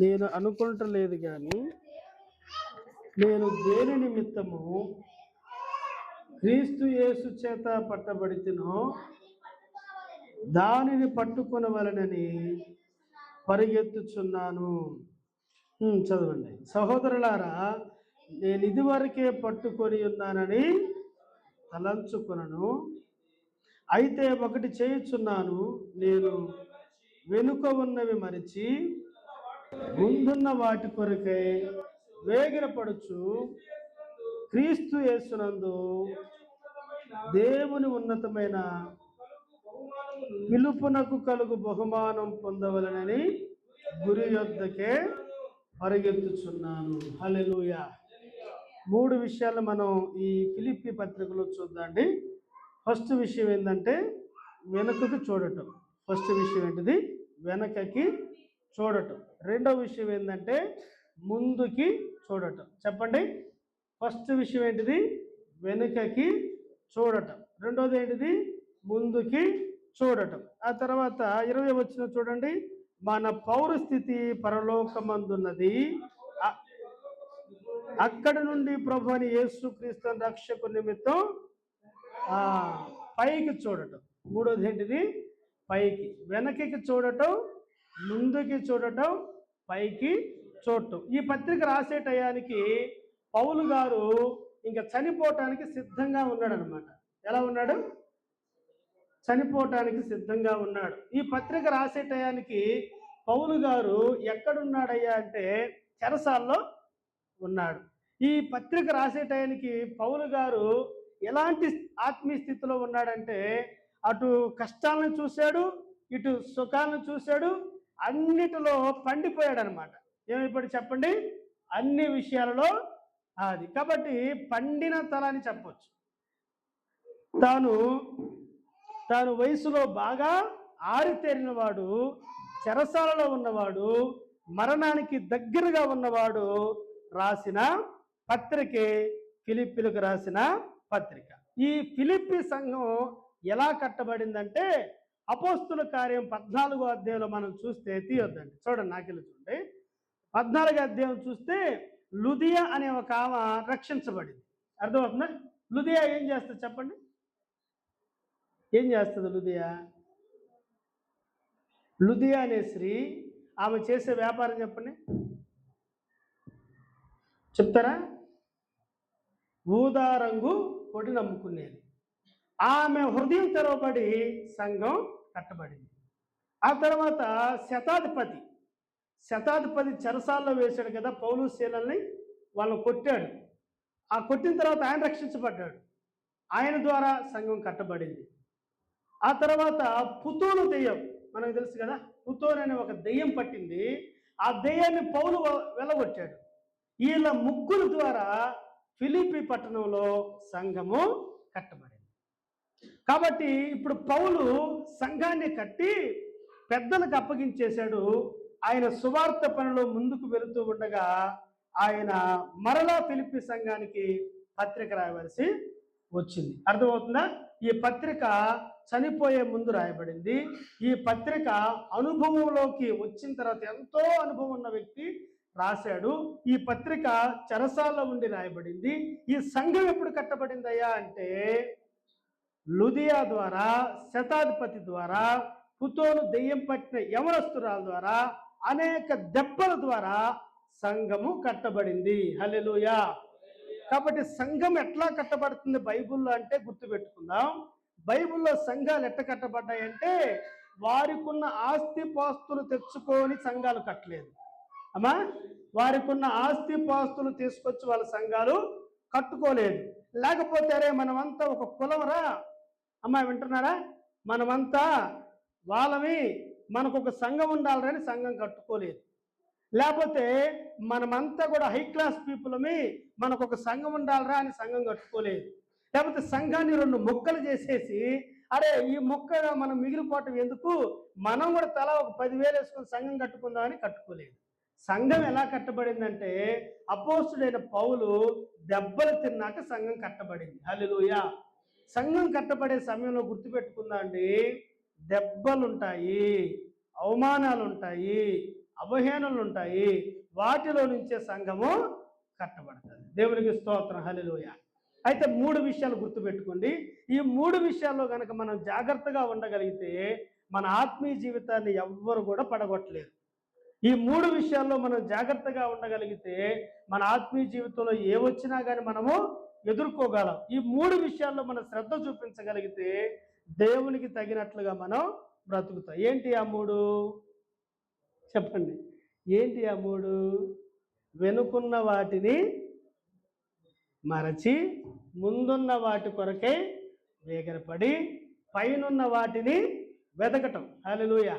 నేను అనుకుంటలేదు కానీ నేను దేని నిమిత్తము క్రీస్తు యేసు చేత పట్టబడితినో దానిని పట్టుకొనవలెనని పరిగెత్తుచున్నాను. చదవండి. సహోదరులారా, నేను ఇదివరకే పట్టుకొని ఉన్నానని తలంచుకొనను. అయితే ఒకటి చేయుచున్నాను, నేను వెనుక ఉన్నవి మరిచి ముందున్న వాటి కొరకై వేగిరపడుచు క్రీస్తు యేసునందు దేవుని ఉన్నతమైన పిలుపునకు కలుగు బహుమానం పొందవలనని గురి యొద్దకే పరిగెత్తుచున్నాను. హల్లెలూయా. 3 విషయాలు మనం ఈ ఫిలిప్పీ పత్రికలో చూద్దాండి. ఫస్ట్ విషయం ఏంటంటే వెనుకకు చూడటం. ఫస్ట్ విషయం ఏంటిది? వెనకకి చూడటం. రెండవ విషయం ఏంటంటే ముందుకి చూడటం. చెప్పండి. ఫస్ట్ విషయం ఏంటిది? వెనుకకి చూడటం. రెండోది ఏంటిది? ముందుకి చూడటం. ఆ తర్వాత 20 వచనం చూడండి. మన పౌరస్థితి పరలోకమందున్నది, అక్కడి నుండి ప్రభువైన యేసుక్రీస్తు రక్షకు నిమిత్తం పైకి చూడటం. మూడోది ఏంటిది? పైకి. వెనకకి చూడటం, ముందుకి చూడటం, పైకి చూడటం. ఈ పత్రిక రాసే టయానికి పౌలు గారు ఇంకా చనిపోవటానికి సిద్ధంగా ఉన్నాడు అనమాట. ఎలా ఉన్నాడు? చనిపోవటానికి సిద్ధంగా ఉన్నాడు. ఈ పత్రిక రాసే టయానికి పౌలు గారు ఎక్కడున్నాడయ్యా అంటే చెరసాల్లో ఉన్నాడు. ఈ పత్రిక రాసే టయానికి పౌలు గారు ఎలాంటి ఆత్మీయ స్థితిలో ఉన్నాడంటే అటు కష్టాలను చూశాడు, ఇటు సుఖాలను చూశాడు, అన్నిటిలో పండిపోయాడు అనమాట. ఏమైపోయాడు చెప్పండి? అన్ని విషయాలలో అది. కాబట్టి పండిన తల అని చెప్పొచ్చు. తాను వయసులో బాగా ఆరితేరినవాడు, చెరసాలలో ఉన్నవాడు, మరణానికి దగ్గరగా ఉన్నవాడు రాసిన పత్రికే ఫిలిప్పీలకు రాసిన పత్రిక. ఈ ఫిలిప్పీ సంఘం ఎలా కట్టబడిందంటే అపోస్తుల కార్యం 14వ అధ్యాయంలో మనం చూస్తే, తీయొద్దండి, చూడండి, నాకెళ్ళి చూడండి. 14వ అధ్యాయం చూస్తే లుదియా అనే ఒక ఆమె రక్షించబడింది. అర్థమవుతుందా? లుదియా ఏం చేస్తుంది చెప్పండి? ఏం చేస్తుంది లుదియా? లుదియా అనే స్త్రీ, ఆమె చేసే వ్యాపారం చెప్పండి, చెప్తారా? ఊదా రంగు పొడి నమ్ముకునేది. ఆమె హృదయం తెరవబడి సంఘం కట్టబడింది. ఆ తర్వాత శతాధిపతి చెరసాల్లో వేశాడు కదా పౌలు శీలల్ని, వాళ్ళని కొట్టాడు. ఆ కొట్టిన తర్వాత ఆయన రక్షించబడ్డాడు. ఆయన ద్వారా సంఘం కట్టబడింది. ఆ తర్వాత పుతోను దెయ్యం మనకు తెలుసు కదా, పుతోను అనే ఒక దెయ్యం పట్టింది. ఆ దెయ్యాన్ని పౌలు వెళ్ళగొట్టాడు. వీళ్ళ ముగ్గురు ద్వారా ఫిలిప్పీ పట్టణంలో సంఘము కట్టబడింది. కాబట్టి ఇప్పుడు పౌలు సంఘాన్ని కట్టి పెద్దలకు అప్పగించేశాడు. ఆయన సువార్త పనిలో ముందుకు వెళుతూ ఉండగా ఆయన మరలా ఫిలిప్పీ సంఘానికి పత్రిక రాయవలసి వచ్చింది. అర్థమవుతుందా? ఈ పత్రిక చనిపోయే ముందు రాయబడింది. ఈ పత్రిక అనుభవంలోకి వచ్చిన తర్వాత ఎంతో అనుభవం ఉన్న వ్యక్తి రాశాడు. ఈ పత్రిక చెరసాల్లో ఉండి రాయబడింది. ఈ సంఘం ఎప్పుడు కట్టబడిందయ్యా అంటే లుదియా ద్వారా, శతాధిపతి ద్వారా, పుతోను దెయ్యం పట్టిన యవనస్తురాల ద్వారా, అనేక దెబ్బల ద్వారా సంఘము కట్టబడింది. హల్లెలూయా. కాబట్టి సంఘం ఎట్లా కట్టబడుతుంది బైబిల్లో అంటే గుర్తుపెట్టుకుందాం. బైబిల్లో సంఘాలు ఎట్లా కట్టబడ్డాయంటే వారికున్న ఆస్తిపాస్తులు తెచ్చుకొని సంఘాలు కట్టలేదు అమ్మా. వారికున్న ఆస్తిపాస్తులు తీసుకొచ్చి వాళ్ళ సంఘాలు కట్టుకోలేదు. లేకపోతే అరే మనమంతా ఒక కులంరా అమ్మా, వింటున్నారా? మనమంతా వాళ్ళవి, మనకు ఒక సంఘం ఉండాలని సంఘం కట్టుకోలేదు. లేకపోతే మనమంతా కూడా హై క్లాస్ పీపుల్మి, మనకు ఒక సంఘం ఉండాలరా అని సంఘం కట్టుకోలేదు. లేకపోతే సంఘాన్ని 2 ముక్కలు చేసేసి అరే ఈ ముక్క మనం మిగిలిపోవటం ఎందుకు, మనం కూడా తలా ఒక 10,000 వేసుకొని సంఘం కట్టుకుందామని కట్టుకోలేదు. సంఘం ఎలా కట్టబడిందంటే అపోస్తుడైన పౌలు దెబ్బలు తిన్నాక సంఘం కట్టబడింది. హల్లెలూయా. సంఘం కట్టబడే సమయంలో గుర్తుపెట్టుకుందా అండి, దెబ్బలుంటాయి, అవమానాలు ఉంటాయి, అవహేళనలు ఉంటాయి. వాటిలో నుంచే సంఘము కట్టబడుతుంది. దేవునికి స్తోత్రం, హల్లెలూయా. అయితే 3 విషయాలు గుర్తుపెట్టుకోండి. ఈ 3 విషయాల్లో కనుక మనం జాగ్రత్తగా ఉండగలిగితే మన ఆత్మీయ జీవితాన్ని ఎవ్వరు కూడా పడగొట్టలేరు. ఈ 3 విషయాల్లో మనం జాగ్రత్తగా ఉండగలిగితే మన ఆత్మీయ జీవితంలో ఏ వచ్చినా కానీ మనము ఎదుర్కోగలం. ఈ 3 విషయాల్లో మనం శ్రద్ధ చూపించగలిగితే దేవునికి తగినట్లుగా మనం బ్రతుకుతాం. ఏంటి ఆ 3? చెప్పండి. ఏంటి ఆ 3? వెనుకున్న వాటిని మరచి ముందున్న వాటి కొరకై వేగరపడి పైనున్న వాటిని వెతకటం. హల్లెలూయా.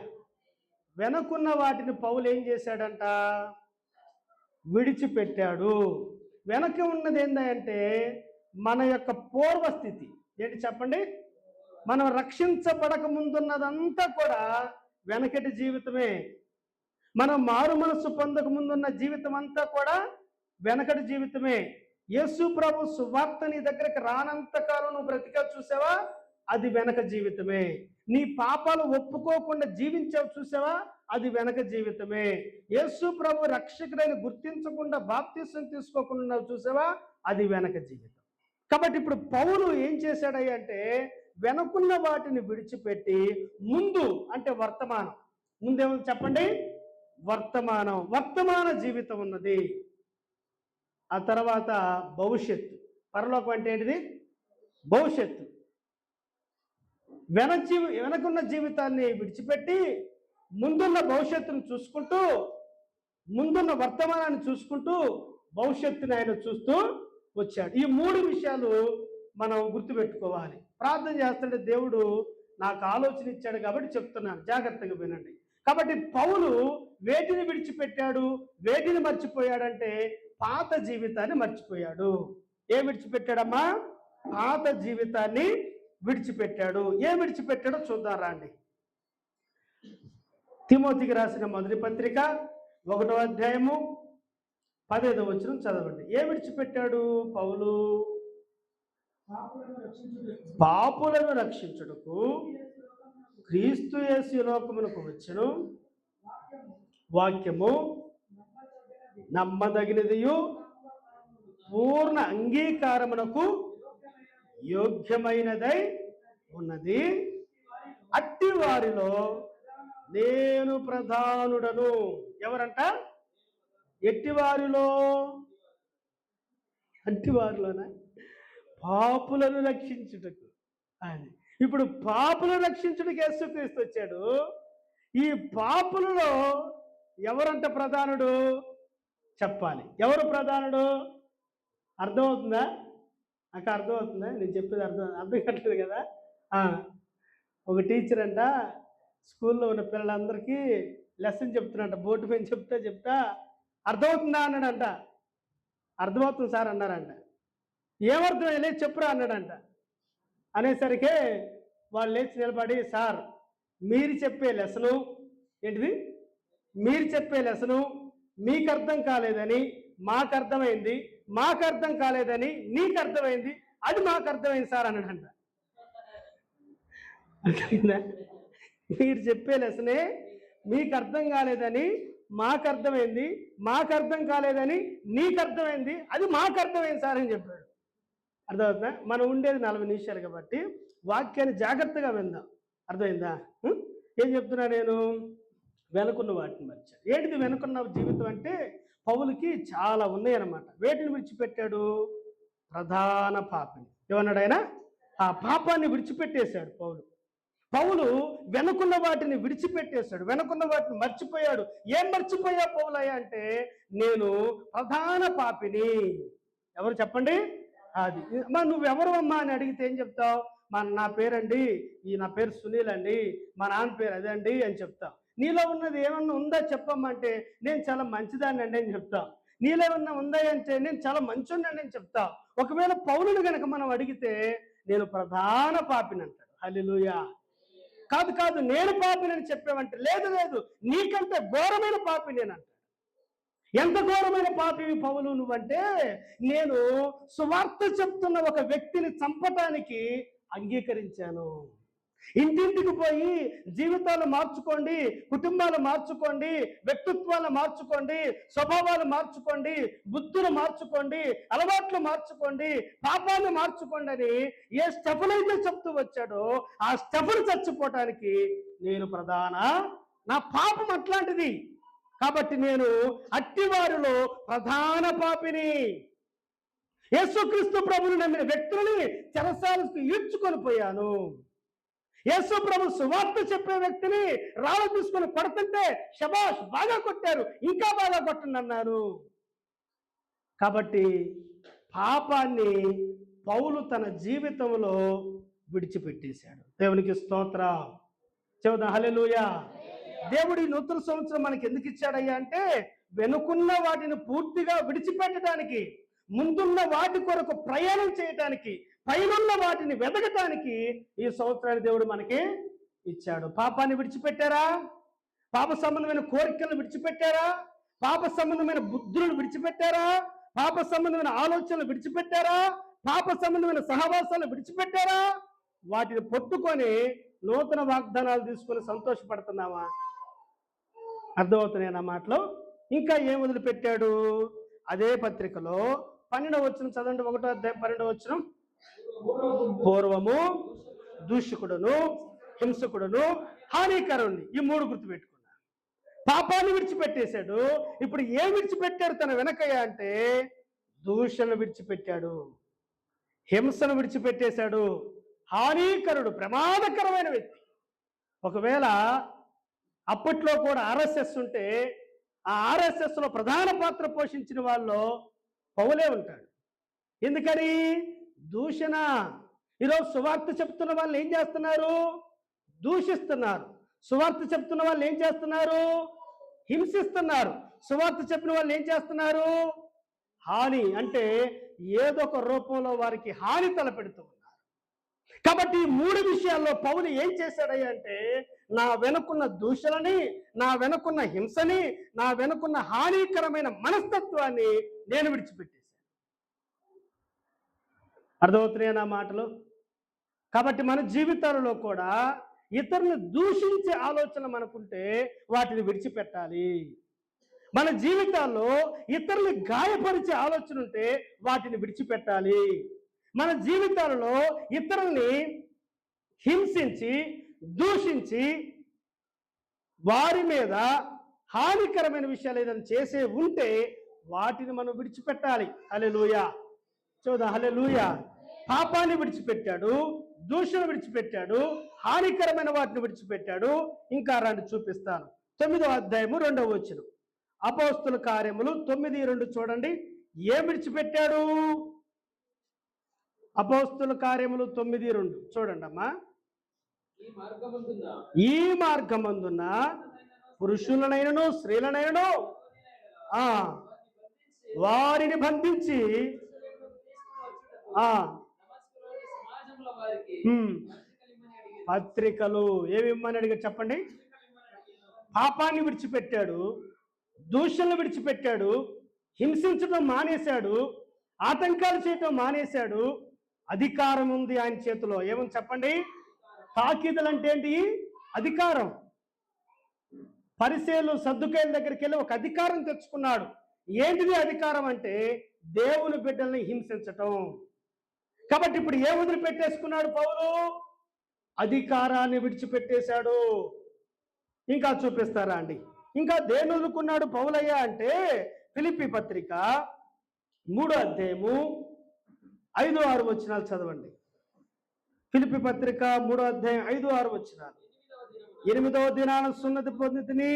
వెనుకున్న వాటిని పౌలు ఏం చేశాడంట? విడిచిపెట్టాడు. వెనక ఉన్నది ఏంటంటే మన యొక్క పూర్వస్థితి. ఏంటి చెప్పండి? మనం రక్షించబడక ముందున్నదంతా కూడా వెనకటి జీవితమే. మనం మారు మనస్సు పొందక ముందున్న జీవితం అంతా కూడా వెనకటి జీవితమే. యేసు ప్రభు సువార్త నీ దగ్గరికి రానంత కాలం నువ్వు బ్రతికా చూసావా? అది వెనక జీవితమే. నీ పాపాలు ఒప్పుకోకుండా జీవించావు చూసావా? అది వెనక జీవితమే. యేసు ప్రభు రక్షకుడైన గుర్తించకుండా బాప్తిసం తీసుకోకుండా చూసావా? అది వెనక జీవితం. కాబట్టి ఇప్పుడు పౌలు ఏం చేశాడయ్య అంటే వెనకున్న వాటిని విడిచిపెట్టి ముందు అంటే వర్తమానం. ముందేమో చెప్పండి? వర్తమాన జీవితం ఉన్నది. ఆ తర్వాత భవిష్యత్తు. పరలోకం అంటే ఏంటిది? భవిష్యత్తు. వెనకున్న జీవితాన్ని విడిచిపెట్టి ముందున్న భవిష్యత్తును చూసుకుంటూ, ముందున్న వర్తమానాన్ని చూసుకుంటూ భవిష్యత్తుని ఆయన చూస్తూ వచ్చాడు. ఈ 3 విషయాలు మనం గుర్తుపెట్టుకోవాలి. ప్రార్థన చేస్తుంటే దేవుడు నాకు ఆలోచన ఇచ్చాడు కాబట్టి చెప్తున్నాను, జాగ్రత్తగా వినండి. కాబట్టి పౌలు వేటిని విడిచిపెట్టాడు, వేటిని మర్చిపోయాడంటే పాత జీవితాన్ని మర్చిపోయాడు. ఏం విడిచిపెట్టాడమ్మా? పాత జీవితాన్ని విడిచిపెట్టాడు. ఏం విడిచిపెట్టాడో చూద్దాం రండి. తిమోతికి రాసిన మొదటి పత్రిక 1వ అధ్యాయము 15వ వచనం చదవండి. ఏం విడిచిపెట్టాడు పౌలు? పాపులను రక్షించుటకు క్రీస్తు యేసు లోకమునకు వచ్చెను. వాక్యము నమ్మదగినదియు పూర్ణ అంగీకారమునకు యోగ్యమైనదై ఉన్నది. అట్టి వారిలో నేను ప్రధానుడను. ఎవరంట? ఎట్టివారిలో? అట్టివారిలోనా? పాపులను రక్షించుటకు. అది ఇప్పుడు పాపులను రక్షించుటకు యేసుక్రీస్తు వచ్చాడు. ఈ పాపులలో ఎవరంట ప్రధానుడు? చెప్పాలి. ఎవరు ప్రధానుడు? అర్థమవుతుందా? నాకు అర్థమవుతుందా? నేను చెప్పేది అర్థం కావట్లేదు కదా. ఒక టీచర్ అంట స్కూల్లో ఉన్న పిల్లలందరికీ లెసన్ చెప్తున్నట్ట. బోర్డు పైన చెప్తా అర్థమవుతుందా అన్నాడంట. అర్థమవుతుంది సార్ అన్నారంట. ఏమర్థం లేదు చెప్పురా అన్నాడంట. అనేసరికి వాళ్ళు లేచి నిలబడి, సార్ మీరు చెప్పే లెసను ఏంటిది? మీరు చెప్పే లెసను మీకు అర్థం కాలేదని మాకు అర్థమైంది, మాకు అర్థం కాలేదని నీకు అర్థమైంది, అది మాకు అర్థమైంది సార్ అన్నాడంట. అర్థమైందా? మీరు చెప్పే లెసనే మీకు అర్థం కాలేదని మాకు అర్థమైంది, మాకు అర్థం కాలేదని నీకు అర్థమైంది, అది మాకు అర్థమైంది సార్ అని చెప్పాడు. అర్థమవుతుందా? మనం ఉండేది 40 నిమిషాలు కాబట్టి వాక్యాన్ని జాగ్రత్తగా విందాం. అర్థమైందా? ఏం చెప్తున్నా నేను? వెనుకున్న వాటిని మర్చాడు. ఏంటిది వెనుకున్న జీవితం అంటే? పౌలుకి చాలా ఉన్నాయి అన్నమాట. వేటిని విడిచిపెట్టాడు? ప్రధాన పాపిని. ఏమన్నాడు ఆయన? ఆ పాపాన్ని విడిచిపెట్టేశాడు పౌలు వెనుకున్న వాటిని విడిచిపెట్టేశాడు. వెనుకున్న వాటిని మర్చిపోయాడు. ఏం మర్చిపోయా పౌలయ్య అంటే నేను ప్రధాన పాపిని. ఎవరు చెప్పండి? అది. మరి నువ్వెవరు అమ్మా అని అడిగితే ఏం చెప్తావు? నా పేరండి, నా పేరు సునీల్ అండి, మా నాన్న పేరు అదండి అని చెప్తావు. నీలో ఉన్నది ఏమన్నా ఉందా చెప్పమ్మా అంటే నేను చాలా మంచిదాన్ని అండి అని చెప్తావు. నీలో ఏమన్నా ఉందా అంటే నేను చాలా మంచోడిని అని చెప్తావు. ఒకవేళ పౌలుని కనుక మనం అడిగితే నేను ప్రధాన పాపిని అంటాడు. హల్లెలూయా. కాదు నేను పాపిని చెప్పావంటే లేదు నీకంటే ఘోరమైన పాపి నేనంటాడు. ఎంత ఘోరమైన పాపివి పౌలు నువ్వంటే నేను సువార్త చెప్తున్న ఒక వ్యక్తిని చంపటానికి అంగీకరించాను. ఇంటింటికి పోయి జీవితాలు మార్చుకోండి, కుటుంబాలు మార్చుకోండి, వ్యక్తిత్వాలు మార్చుకోండి, స్వభావాలు మార్చుకోండి, బుద్ధులు మార్చుకోండి, అలవాట్లు మార్చుకోండి, పాపాన్ని మార్చుకోండి అని ఏ స్టెప్పులైతే చెప్తూ వచ్చాడో ఆ స్టెప్పులు చచ్చిపోవటానికి నేను నా పాపం అట్లాంటిది. కాబట్టి నేను అట్టివారిలో ప్రధాన పాపిని. యేసుక్రీస్తు ప్రభువుని నమ్మిన వ్యక్తులని చెరసాలకు ఈడ్చుకొని పోయాను. యేసు ప్రభు సువార్త చెప్పే వ్యక్తిని రాళ్ళు తీసుకొని కొడుతుంటే శబాష్ బాగా కొట్టారు, ఇంకా బాగా కొట్టండి అన్నారు. కాబట్టి పాపాన్ని పౌలు తన జీవితంలో విడిచిపెట్టేశాడు. దేవునికి స్తోత్రం. చెబుదాం హల్లెలూయా. దేవుడు ఈ నూతన సంవత్సరం మనకి ఎందుకు ఇచ్చాడయ్యా అంటే వెనుకున్న వాటిని పూర్తిగా విడిచిపెట్టడానికి, ముందున్న వాటి కొరకు ప్రయాణం చేయటానికి, పైనున్న వాటిని వెతకటానికి ఈ సంవత్సరాన్ని దేవుడు మనకి ఇచ్చాడు. పాపాన్ని విడిచిపెట్టారా? పాప సంబంధమైన కోరికలను విడిచిపెట్టారా? పాప సంబంధమైన బుద్ధులను విడిచిపెట్టారా? పాప సంబంధమైన ఆలోచనలు విడిచిపెట్టారా? పాప సంబంధమైన సహవాసాలను విడిచిపెట్టారా? వాటిని పట్టుకొని నూతన వాగ్దానాలు తీసుకొని సంతోషపడుతున్నామా? అర్థమవుతున్నాయి నా మాటలో. ఇంకా ఏం వదిలిపెట్టాడు? అదే పత్రికలో 12వ వచనం చదవండి. 1వ అధ్యాయం 12వ వచనం. పూర్వము దూషకుడును, హింసకుడును, హానికరుణ్ణి. ఈ 3 గుర్తుపెట్టుకున్నాడు. పాపాన్ని విడిచిపెట్టేశాడు. ఇప్పుడు ఏం విడిచిపెట్టాడు తన వెనకయ్య అంటే దూషణను విడిచిపెట్టాడు, హింసను విడిచిపెట్టేశాడు. హానికరుడు, ప్రమాదకరమైన వ్యక్తి. ఒకవేళ అప్పట్లో కూడా ఆర్ఎస్ఎస్ ఉంటే ఆ ఆర్ఎస్ఎస్లో ప్రధాన పాత్ర పోషించిన వాళ్ళు పౌలే ఉంటాడు. ఎందుకని? దూషణ. ఈరోజు సువార్త చెప్తున్న వాళ్ళు ఏం చేస్తున్నారు? దూషిస్తున్నారు. సువార్త చెప్తున్న వాళ్ళు ఏం చేస్తున్నారు? హింసిస్తున్నారు. సువార్త చెప్పిన వాళ్ళు ఏం చేస్తున్నారు? హాని, అంటే ఏదో ఒక రూపంలో వారికి హాని తలపెడుతూ. కాబట్టి ఈ 3 విషయాల్లో పౌలు ఏం చేశాడయ్యా అంటే నా వెనుకున్న దూషణని, నా వెనుకున్న హింసని, నా వెనుకున్న హానికరమైన మనస్తత్వాన్ని నేను విడిచిపెట్టేశాను. అర్థమవుతున్నాయా నా మాటలు? కాబట్టి మన జీవితాలలో కూడా ఇతరులను దూషించే ఆలోచన మనకుంటే వాటిని విడిచిపెట్టాలి. మన జీవితాల్లో ఇతరులు గాయపరిచే ఆలోచన ఉంటే వాటిని విడిచిపెట్టాలి. మన జీవితాలలో ఇతరుల్ని హింసించి, దూషించి, వారి మీద హానికరమైన విషయాలు ఏదైనా చేసే ఉంటే వాటిని మనం విడిచిపెట్టాలి. హల్లెలూయా. చూద్దాం. హల్లెలూయా. పాపాన్ని విడిచిపెట్టాడు, దూషణ విడిచిపెట్టాడు, హానికరమైన వాటిని విడిచిపెట్టాడు. ఇంకా రండి చూపిస్తాను. 9వ అధ్యాయము 2వ వచనం. అపోస్తుల కార్యములు 9:2 చూడండి. ఏం విడిచిపెట్టాడు? అపోస్తుల కార్యములు 9:2 చూడండి అమ్మా. ఈ మార్గమందున్న పురుషులనైనను స్త్రీలనైనను వారిని బంధించి పత్రికలు ఏమిమ్మని అడిగా చెప్పండి. పాపాన్ని విడిచిపెట్టాడు, దూషణలు విడిచిపెట్టాడు, హింసించడం మానేశాడు, ఆటంకాలు చేయటం మానేశాడు. అధికారం ఉంది ఆయన చేతిలో. ఏమని చెప్పండి? తాకీదులు అంటే ఏంటి? అధికారం. పరిసయ్యులు సద్దుకయ్యుల దగ్గరికి వెళ్ళి ఒక అధికారం తెచ్చుకున్నాడు. ఏంటిది అధికారం అంటే దేవుని బిడ్డల్ని హింసించటం. కాబట్టి ఇప్పుడు ఏ వదిలిపెట్టేసుకున్నాడు పౌలు? అధికారాన్ని విడిచిపెట్టేశాడు. ఇంకా చూపిస్తారా అండి? ఇంకా దేని వదులుకున్నాడు పౌలయ్య అంటే ఫిలిప్పీ పత్రిక 3వ అధ్యాయము 5-6 వచనాలు చదవండి. ఫిలిప్పీ పత్రిక 3వ అధ్యాయం 5-6 వచనాలు. 8వ దినాన సున్నతి పొందితిని,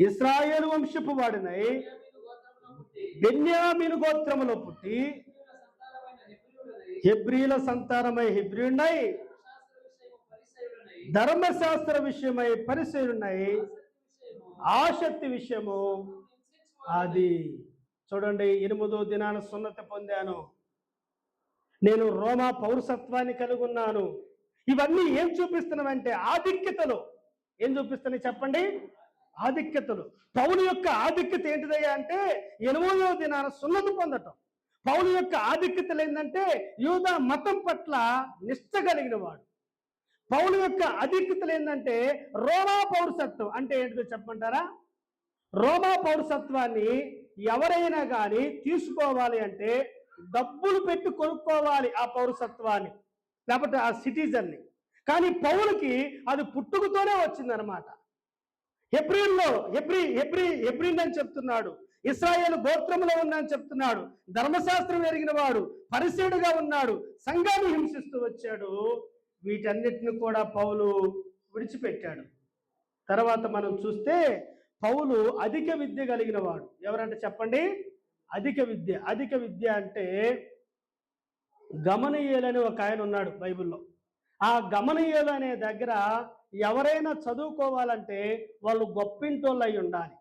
ఇశ్రాయేలు వంశపు వాడినై, బెన్యామీను గోత్రములో పుట్టి, హెబ్రీల సంతానమై హెబ్రీయుడై, ధర్మశాస్త్ర విషయమై పరిసయ్యుడై, ఆసక్తి విషయము అది. చూడండి. 8వ దినాన సున్నతి పొందాను, నేను రోమా పౌరసత్వాన్ని కలిగి ఉన్నాను. ఇవన్నీ ఏం చూపిస్తున్నామంటే ఆధిక్యతలు. ఏం చూపిస్తున్నాయి చెప్పండి? ఆధిక్యతలు. పౌలు యొక్క ఆధిక్యత ఏంటిదయ్యా అంటే 8వ దినాన సున్నతి పొందటం. పౌలు యొక్క ఆధిక్యతలు ఏంటంటే యూదా మతం పట్ల నిష్ఠ కలిగిన వాడు, పౌలు యొక్క అధిక్యతలు ఏంటంటే రోమా పౌరసత్వం అంటే ఏంటో చెప్పమంటారా? రోమా పౌరసత్వాన్ని ఎవరైనా కానీ తీసుకోవాలి అంటే డబ్బులు పెట్టి కొనుక్కోవాలి ఆ పౌరసత్వాన్ని, లేకపోతే ఆ సిటిజన్ని. కానీ పౌలుకి అది పుట్టుకతోనే వచ్చిందనమాట. హెబ్రీన్ అని చెప్తున్నాడు, ఇశ్రాయేలు గోత్రంలో ఉన్నానని చెప్తున్నాడు, ధర్మశాస్త్రం ఎరిగిన వాడు, పరిసేయుడుగా ఉన్నాడు, సంఘాన్ని హింసిస్తూ వచ్చాడు. వీటన్నిటిని కూడా పౌలు విడిచిపెట్టాడు. తర్వాత మనం చూస్తే పౌలు అధిక విద్య కలిగిన వాడు. ఎవరంటే చెప్పండి? అధిక విద్య అంటే గమనీయులని ఒక ఆయన ఉన్నాడు బైబిల్లో. ఆ గమనీయులు అనే దగ్గర ఎవరైనా చదువుకోవాలంటే వాళ్ళు గొప్పింటోళ్ళు అయి ఉండాలి.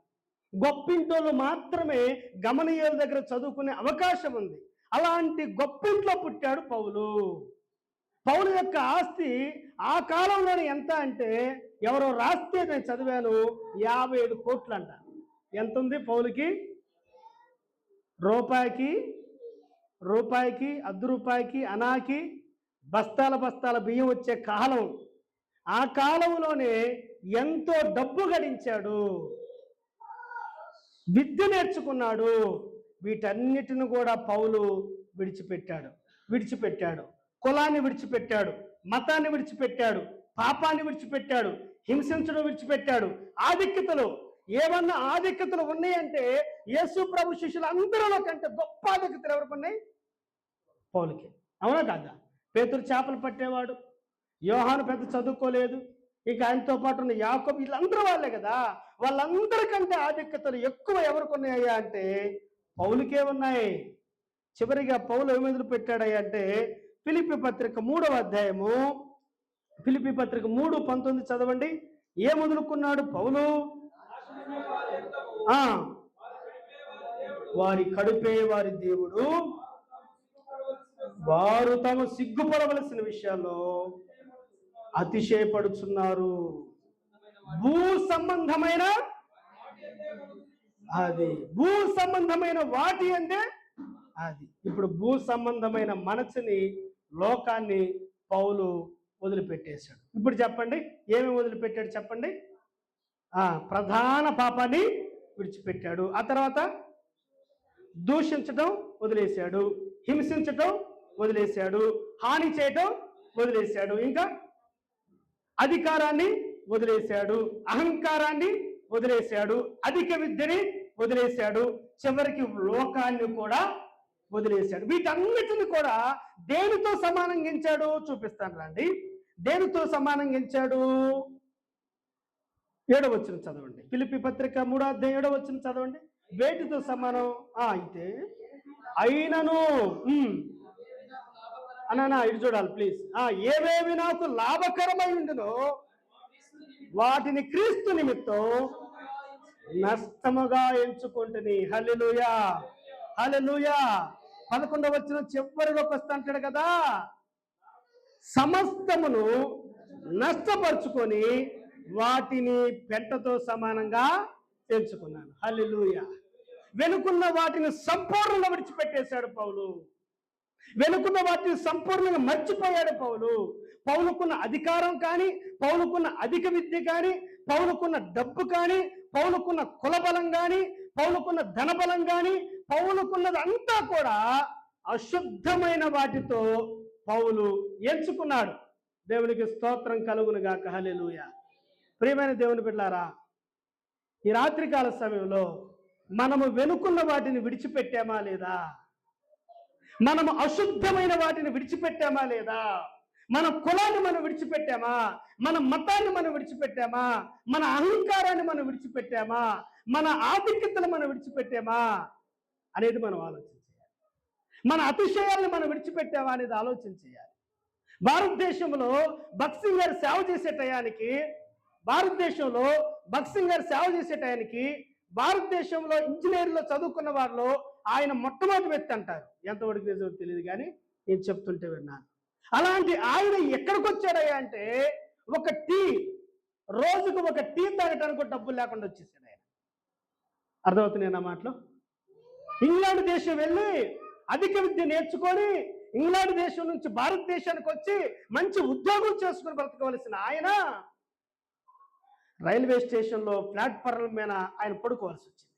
గొప్పింటోళ్ళు మాత్రమే గమనీయుల దగ్గర చదువుకునే అవకాశం ఉంది. అలాంటి గొప్పింట్లో పుట్టాడు పౌలు. పౌలు యొక్క ఆస్తి ఆ కాలంలోనే ఎంత అంటే, ఎవరో రాస్తే నేను చదివాను, 57 కోట్లు అంట. ఎంత ఉంది పౌలుకి? రూపాయికి అర్ధ రూపాయికి అనాకి బస్తాల బియ్యం వచ్చే కాలం. ఆ కాలంలోనే ఎంతో డబ్బు గడించాడు, విద్య నేర్చుకున్నాడు. వీటన్నిటిని కూడా పౌలు విడిచిపెట్టాడు. కులాన్ని విడిచిపెట్టాడు, మతాన్ని విడిచిపెట్టాడు, పాపాన్ని విడిచిపెట్టాడు, హింసించడం విడిచిపెట్టాడు. ఆధిక్యతలు ఏమన్నా ఆధిక్యతలు ఉన్నాయంటే యేసు ప్రభు శిష్యులు అందరిలో కంటే గొప్ప ఆధిక్యతలు ఎవరికి ఉన్నాయి? పౌలుకి. అవునా కాదా? పేతురు చేపలు పట్టేవాడు, యోహాను పెద్ద చదువుకోలేదు, ఇక ఆయనతో పాటు ఉన్న యాకోబు, వీళ్ళందరూ వాళ్ళే కదా. వాళ్ళందరికంటే ఆధిక్యతలు ఎక్కువ ఎవరికి ఉన్నాయా అంటే పౌలుకే ఉన్నాయి. చివరిగా పౌలు ఏమి మొదలు పెట్టాడయ్యా అంటే ఫిలిప్పీ పత్రిక 3వ అధ్యాయము, ఫిలిప్పీ పత్రిక 3:19 చదవండి. ఏ మొదలుకున్నాడు పౌలు? వారి కడుపే వారి దేవుడు, వారు తాము సిగ్గుపడవలసిన విషయాల్లో అతిశయపడుచున్నారు. భూ సంబంధమైన వాటి అంటే అది. ఇప్పుడు భూ సంబంధమైన మనసుని, లోకాన్ని పౌలు వదిలిపెట్టేశాడు. ఇప్పుడు చెప్పండి, ఏమి వదిలిపెట్టాడు చెప్పండి? ప్రధాన పాపాన్ని విడిచిపెట్టాడు. ఆ తర్వాత దూషించడం వదిలేశాడు, హింసించటం వదిలేశాడు, హాని చేయటం వదిలేశాడు, ఇంకా అధికారాన్ని వదిలేశాడు, అహంకారాన్ని వదిలేశాడు, అధిక విద్యని వదిలేశాడు, చివరికి లోకాన్ని కూడా వదిలేశాడు. వీటన్నిటిని కూడా దేనితో సమానంగా ఎంచాడు చూపిస్తాను రండి. దేనితో సమానంగా ఎంచాడు? 7వ వచనం చదవండి. ఫిలిప్పీ పత్రిక 3వ అధ్యాయం 7వ వచనం చదవండి. వేటితో సమానం? అయితే అయినను అన్నా ఇది చూడాలి ప్లీజ్. ఏవేవి నాకు లాభకరమై ఉండునో వాటిని క్రీస్తు నిమిత్తం నష్టముగా ఎంచుకుంటుని. హల్లెలూయా, హల్లెలూయా. 11వ వచనం చివరిలోకి వస్తా అంటాడు కదా, సమస్తమును నష్టపరుచుకొని వాటిని పెంటతో సమానంగా ఎంచుకున్నాను. హల్లెలూయా. వెనుకున్న వాటిని సంపూర్ణంగా విడిచిపెట్టేశాడు పౌలు. వెనుకున్న వాటిని సంపూర్ణంగా మర్చిపోయాడు పౌలు. పౌలుకున్న అధికారం కానీ, పౌలుకున్న అధిక విద్య కానీ, పౌలుకున్న డబ్బు కానీ, పౌలుకున్న కులబలం కానీ, పౌలుకున్న ధనబలం కానీ, పౌలుకున్నది అంతా కూడా అశుద్ధమైన వాటితో పౌలు ఎంచుకున్నాడు. దేవునికి స్తోత్రం కలుగును గాక. హల్లెలూయా. ప్రియమైన దేవుని బిడ్డలారా, ఈ రాత్రికాల సమయంలో మనము వెనుకున్న వాటిని విడిచిపెట్టామా లేదా? మనము అశుద్ధమైన వాటిని విడిచిపెట్టామా లేదా? మన కులాన్ని మనం విడిచిపెట్టామా? మన మతాన్ని మనం విడిచిపెట్టామా? మన అహంకారాన్ని మనం విడిచిపెట్టామా? మన ఆధిక్యతను మనం విడిచిపెట్టామా అనేది మనం ఆలోచన చేయాలి. మన అతిశయాలను మనం విడిచిపెట్టామా అనేది ఆలోచన చేయాలి. భారతదేశంలో భక్సింగ్ గారు సేవ చేసే టయానికి, భారతదేశంలో ఇంజనీర్లో చదువుకున్న వారిలో ఆయన మొట్టమొదటి వ్యక్తి అంటారు. ఎంతవరకు నిజమో తెలియదు కానీ నేను చెప్తుంటే విన్నాను. అలాంటి ఆయన ఎక్కడికి వచ్చాడయ్యా అంటే రోజుకు ఒక టీ తాగటానికి డబ్బులు లేకుండా వచ్చేసాడు ఆయన. అర్థమవుతున్నాయి నా మాటలు? ఇంగ్లాండ్ దేశం వెళ్ళి అధిక విద్య నేర్చుకొని ఇంగ్లాండ్ దేశం నుంచి భారతదేశానికి వచ్చి మంచి ఉద్యోగం చేసుకుని బ్రతకవలసిన ఆయన రైల్వే స్టేషన్లో ప్లాట్ఫారం మీద ఆయన పడుకోవాల్సి వచ్చింది,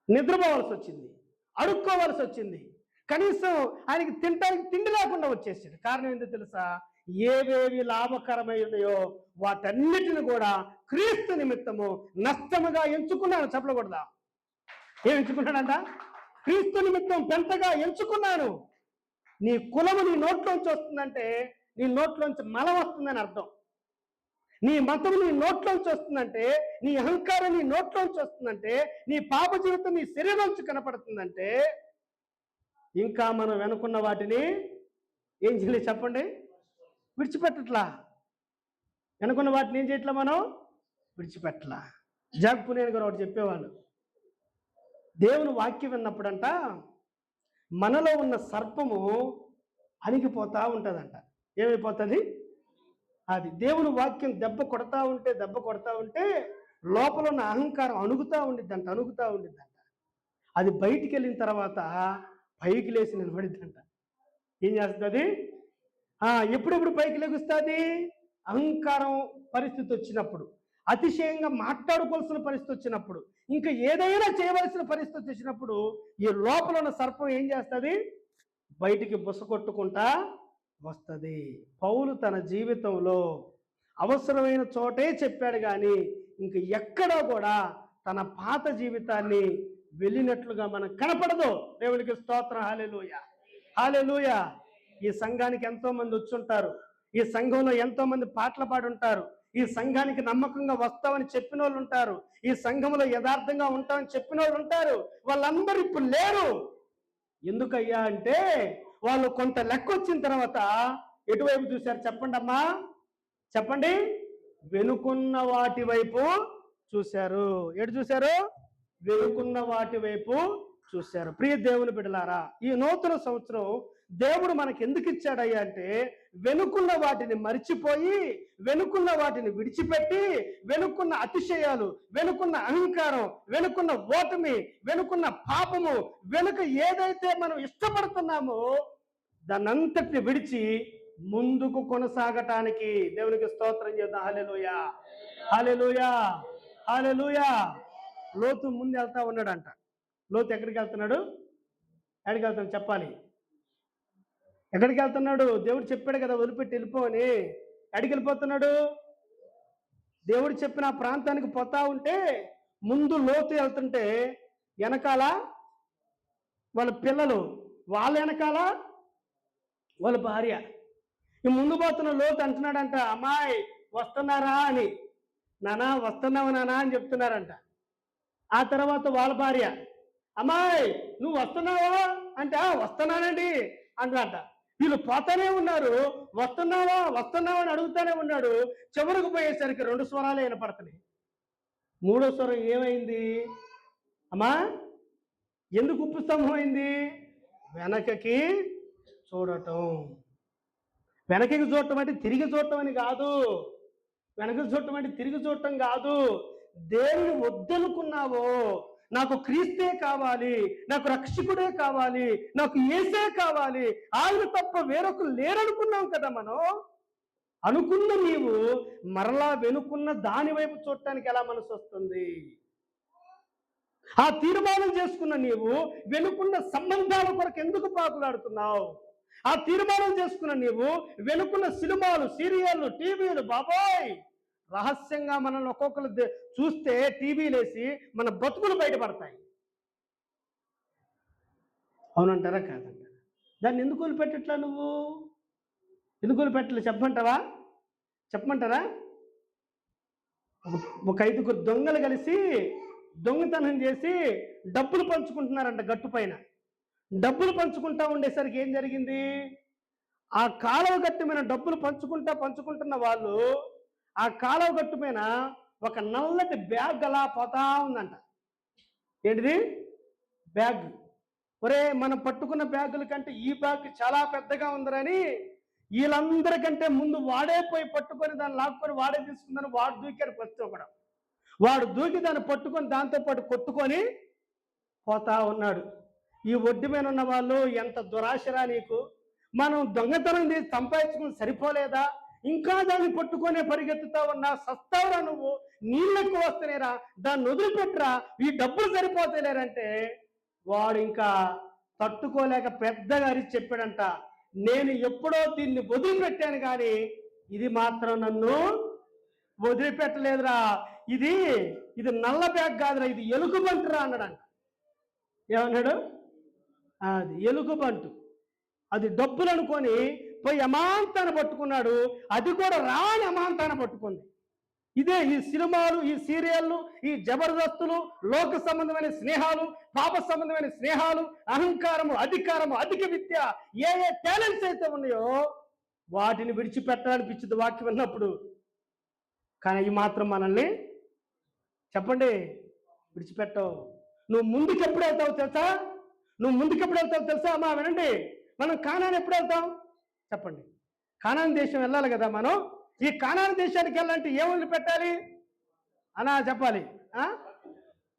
నిద్రపోవాల్సి వచ్చింది, అడుక్కోవాల్సి వచ్చింది. కనీసం ఆయనకి తినడానికి తిండి లేకుండా వచ్చేసాడు. కారణం ఏంటో తెలుసా? ఏవేవి లాభకరమైనయో వాటన్నిటిని కూడా క్రీస్తు నిమిత్తము నష్టముగా ఎంచుకున్నాను. చెప్పకూడదా? ఏం ఎంచుకున్నాడంట? క్రీస్తు నిమిత్తం పెంతగా ఎంచుకున్నాను. నీ కులము నీ నోట్లోంచి వస్తుందంటే నీ నోట్లోంచి మలం వస్తుందని అర్థం. నీ మతం నీ నోట్లోంచి వస్తుందంటే, నీ అహంకారం నీ నోట్లోంచి వస్తుందంటే, నీ పాప జీవితం నీ శరీరంలోంచి కనపడుతుందంటే, ఇంకా మనం వెనుకున్న వాటిని ఏం చేయాలి చెప్పండి? విడిచిపెట్టట్లా. వెనుకున్న వాటిని ఏం చేయట్లా? మనం విడిచిపెట్టలా. జాగ్పునేని గారు ఒకటి చెప్పేవాళ్ళు, దేవుని వాక్యం విన్నప్పుడంట మనలో ఉన్న సర్పము అణిగిపోతా ఉంటుందంట. ఏమైపోతుంది? అది దేవుని వాక్యం దెబ్బ కొడతా ఉంటే లోపల ఉన్న అహంకారం అణుగుతూ ఉండిద్దంట. అది బయటికి వెళ్ళిన తర్వాత పైకి లేచి నిలబడిద్దంట. ఏం చేస్తుంది? ఎప్పుడెప్పుడు పైకి లెగుస్తుంది? అహంకారం పరిస్థితి వచ్చినప్పుడు, అతిశయంగా మాట్లాడుకోవాల్సిన పరిస్థితి వచ్చినప్పుడు, ఇంకా ఏదైనా చేయవలసిన పరిస్థితి వచ్చినప్పుడు ఈ లోపల ఉన్న సర్పం ఏం చేస్తుంది? బయటికి బుసకొట్టుకుంటా వస్తుంది. పౌలు తన జీవితంలో అవసరమైన చోటే చెప్పాడు, కానీ ఇంక ఎక్కడా కూడా తన పాత జీవితాన్ని వెళ్ళినట్లుగా మనకు కనపడదు. దేవునికి స్తోత్రం. హల్లెలూయా, హల్లెలూయా. ఈ సంఘానికి ఎంతో మంది వచ్చుంటారు, ఈ సంఘంలో ఎంతో మంది పాటలు పాడి ఉంటారు, ఈ సంఘానికి నమ్మకంగా వస్తామని చెప్పిన వాళ్ళు ఉంటారు, ఈ సంఘంలో యథార్థంగా ఉంటామని చెప్పిన వాళ్ళు ఉంటారు. వాళ్ళందరూ ఇప్పుడు లేరు. ఎందుకయ్యా అంటే వాళ్ళు కొంత లెక్క వచ్చిన తర్వాత ఎటువైపు చూశారు చెప్పండి అమ్మా? చెప్పండి. వెనుకున్న వాటి వైపు చూశారు. ఎటు చూశారు? వెనుకున్న వాటి వైపు చూశారు. ప్రియ దేవుని బిడ్డలారా, ఈ నూతన సంవత్సరం దేవుడు మనకి ఎందుకు ఇచ్చాడయ్యా అంటే వెనుకున్న వాటిని మరిచిపోయి, వెనుకున్న వాటిని విడిచిపెట్టి, వెనుకున్న అతిశయాలు, వెనుకున్న అహంకారం, వెనుకున్న ఓటమి, వెనుకున్న పాపము, వెనుక ఏదైతే మనం ఇష్టపడుతున్నామో దాన్నంతటిని విడిచి ముందుకు కొనసాగటానికి దేవునికి స్తోత్రం చేద్దాం. హల్లెలూయా, హల్లెలూయా, హల్లెలూయా. లోతు ముందు వెళ్తా ఉన్నాడంట. లోతు ఎక్కడికి వెళ్తున్నాడు? ఎక్కడికి వెళ్తాడు చెప్పాలి? ఎక్కడికి వెళ్తున్నాడు? దేవుడు చెప్పాడు కదా వదిలిపెట్టి వెళ్ళిపోని. ఎక్కడికి వెళ్ళిపోతున్నాడు? దేవుడు చెప్పిన ఆ ప్రాంతానికి పోతా ఉంటే ముందు లోతు వెళ్తుంటే వెనకాల వాళ్ళ పిల్లలు, వాళ్ళ వెనకాల వాళ్ళ భార్య. ఈ ముందు పోతున్న లోతు అంటున్నాడంట, అమ్మాయి వస్తున్నారా అని. నానా వస్తున్నావు నానా అని చెప్తున్నారంట. ఆ తర్వాత వాళ్ళ భార్య, అమ్మాయి నువ్వు వస్తున్నావా అంటే వస్తున్నానండి అంటున్నట. వీళ్ళు పోతానే ఉన్నారు, వస్తున్నావా వస్తున్నావా అని అడుగుతానే ఉన్నాడు. చివరికి పోయేసరికి 2 స్వరాలే వినపడుతున్నాయి. 3వ స్వరం ఏమైంది? అమ్మా ఎందుకు ఉప్పు స్తంభం అయింది? వెనకకి చూడటం. వెనకకి చూడటం అంటే తిరిగి చూడటం అని కాదు. వెనకకి చూడటం అంటే తిరిగి చూడటం కాదు. దేన్ని వద్దనుకున్నావో, నాకు క్రీస్తే కావాలి, నాకు రక్షకుడే కావాలి, నాకు యేసే కావాలి, ఆయన తప్ప వేరొకరు లేరనుకున్నాం కదా మనం. అనుకున్న నీవు మరలా వెనుకున్న దాని వైపు చూడటానికి ఎలా మనసు వస్తుంది? ఆ తీర్మానం చేసుకున్న నీవు వెనుకున్న సంబంధాల కొరకు ఎందుకు పాకులాడుతున్నావు? ఆ తీర్మానం చేసుకున్న నీవు వెనుకున్న సినిమాలు, సీరియళ్ళు, టీవీలు, బాబోయ్ రహస్యంగా మనల్ని ఒక్కొక్కరు చూస్తే టీవీలేసి మన బతుకులు బయటపడతాయి. అవునంటారా కాదంటారా? దాన్ని ఎందుకు వదిలిపెట్టట్లా నువ్వు? ఎందుకు వదిలిపెట్టలే చెప్పమంటారా? ఒక 5గురు దొంగలు కలిసి దొంగతనం చేసి డబ్బులు పంచుకుంటున్నారంట గట్టు పైన. డబ్బులు పంచుకుంటా ఉండేసరికి ఏం జరిగింది? ఆ కాలువ గట్టు మీద డబ్బులు పంచుకుంటున్న వాళ్ళు ఆ కాలువ గట్టు మీద ఒక నల్లటి బ్యాగ్ అలా పోతా ఉందంట. ఏంటిది? బ్యాగ్. ఒరే మనం పట్టుకున్న బ్యాగుల కంటే ఈ బ్యాగ్ చాలా పెద్దగా ఉందని వీళ్ళందరికంటే ముందు వాడే పోయి పట్టుకొని దాన్ని లాక్కొని వాడే తీసుకుందని వాడు దూకారు. ప్రతి ఒక్కడు వాడు దూకి దాన్ని పట్టుకొని దాంతోపాటు కొట్టుకొని పోతా ఉన్నాడు. ఈ ఒడ్డు మీద ఉన్న వాళ్ళు ఎంత దురాశరా నీకు, మనం దొంగతనం చేసి సంపాదించుకుని సరిపోలేదా, ఇంకా దాన్ని పట్టుకొనే పరిగెత్తుతా ఉన్నా, సస్తావురా నువ్వు, నీళ్ళకు వస్తేనేరా, దాన్ని వదిలిపెట్టరా, ఈ డబ్బులు సరిపోతలేరంటే వాడు ఇంకా తట్టుకోలేక పెద్దగా అరిచి చెప్పాడంట, నేను ఎప్పుడో దీన్ని వదిలిపెట్టాను కానీ ఇది మాత్రం నన్ను వదిలిపెట్టలేదురా, ఇది ఇది నల్ల బ్యాగ్ కాదురా, ఇది ఎలుగుబంటురా అన్నాడంట. ఏమన్నాడు? అది ఎలుగుబంటు. అది డబ్బులు అనుకొని పోయి అమాంతాన్ని పట్టుకున్నాడు, అది కూడా రాని అమాంతాన్ని పట్టుకుంది. ఇదే ఈ సినిమాలు, ఈ సీరియళ్ళు, ఈ జబర్దస్తులు, లోక సంబంధమైన స్నేహాలు, పాప సంబంధమైన స్నేహాలు, అహంకారము, అధికారము, అధిక విద్య, ఏ ఏ టాలెంట్స్ అయితే ఉన్నాయో వాటిని విడిచిపెట్టాలనిపించింది వాక్యం విన్నప్పుడు. కానీ ఈ మాత్రం మనల్ని చెప్పండి విడిచిపెట్టవు. నువ్వు ముందుకు ఎప్పుడు వెళ్తావు తెలుసా? నువ్వు ముందుకు ఎప్పుడు వెళ్తావు తెలుసా అమ్మా? వినండి, మనం కానాన్ ఎప్పుడు వెళ్తాం చెప్పండి? కానాన్ దేశం వెళ్ళాలి కదా మనం. ఈ కానాన్ దేశానికి వెళ్ళాలంటే ఏం వదిలిపెట్టాలి అనా చెప్పాలి?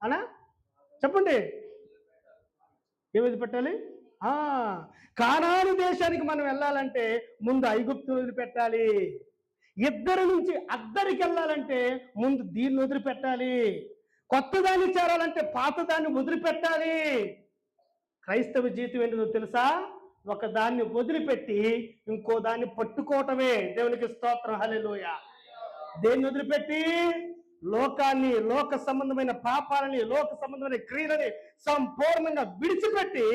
అనా చెప్పండి, ఏం వదిలిపెట్టాలి? కానాను దేశానికి మనం వెళ్ళాలంటే ముందు ఐగుప్తు వదిలిపెట్టాలి. ఇద్దరి నుంచి అద్దరికి వెళ్ళాలంటే ముందు దీన్ని వదిలిపెట్టాలి. కొత్త దాన్ని చేరాలంటే పాత దాన్ని వదిలిపెట్టాలి. క్రైస్తవ జీవితం ఏంటో తెలుసా? ఒక దాన్ని వదిలిపెట్టి ఇంకో దాన్ని పట్టుకోవటమే. దేవునికి స్తోత్రం, హల్లెలూయా. దేన్ని వదిలిపెట్టి? లోకాన్ని, లోక సంబంధమైన పాపాలని, లోక సంబంధమైన క్రియలని సంపూర్ణంగా విడిచిపెట్టి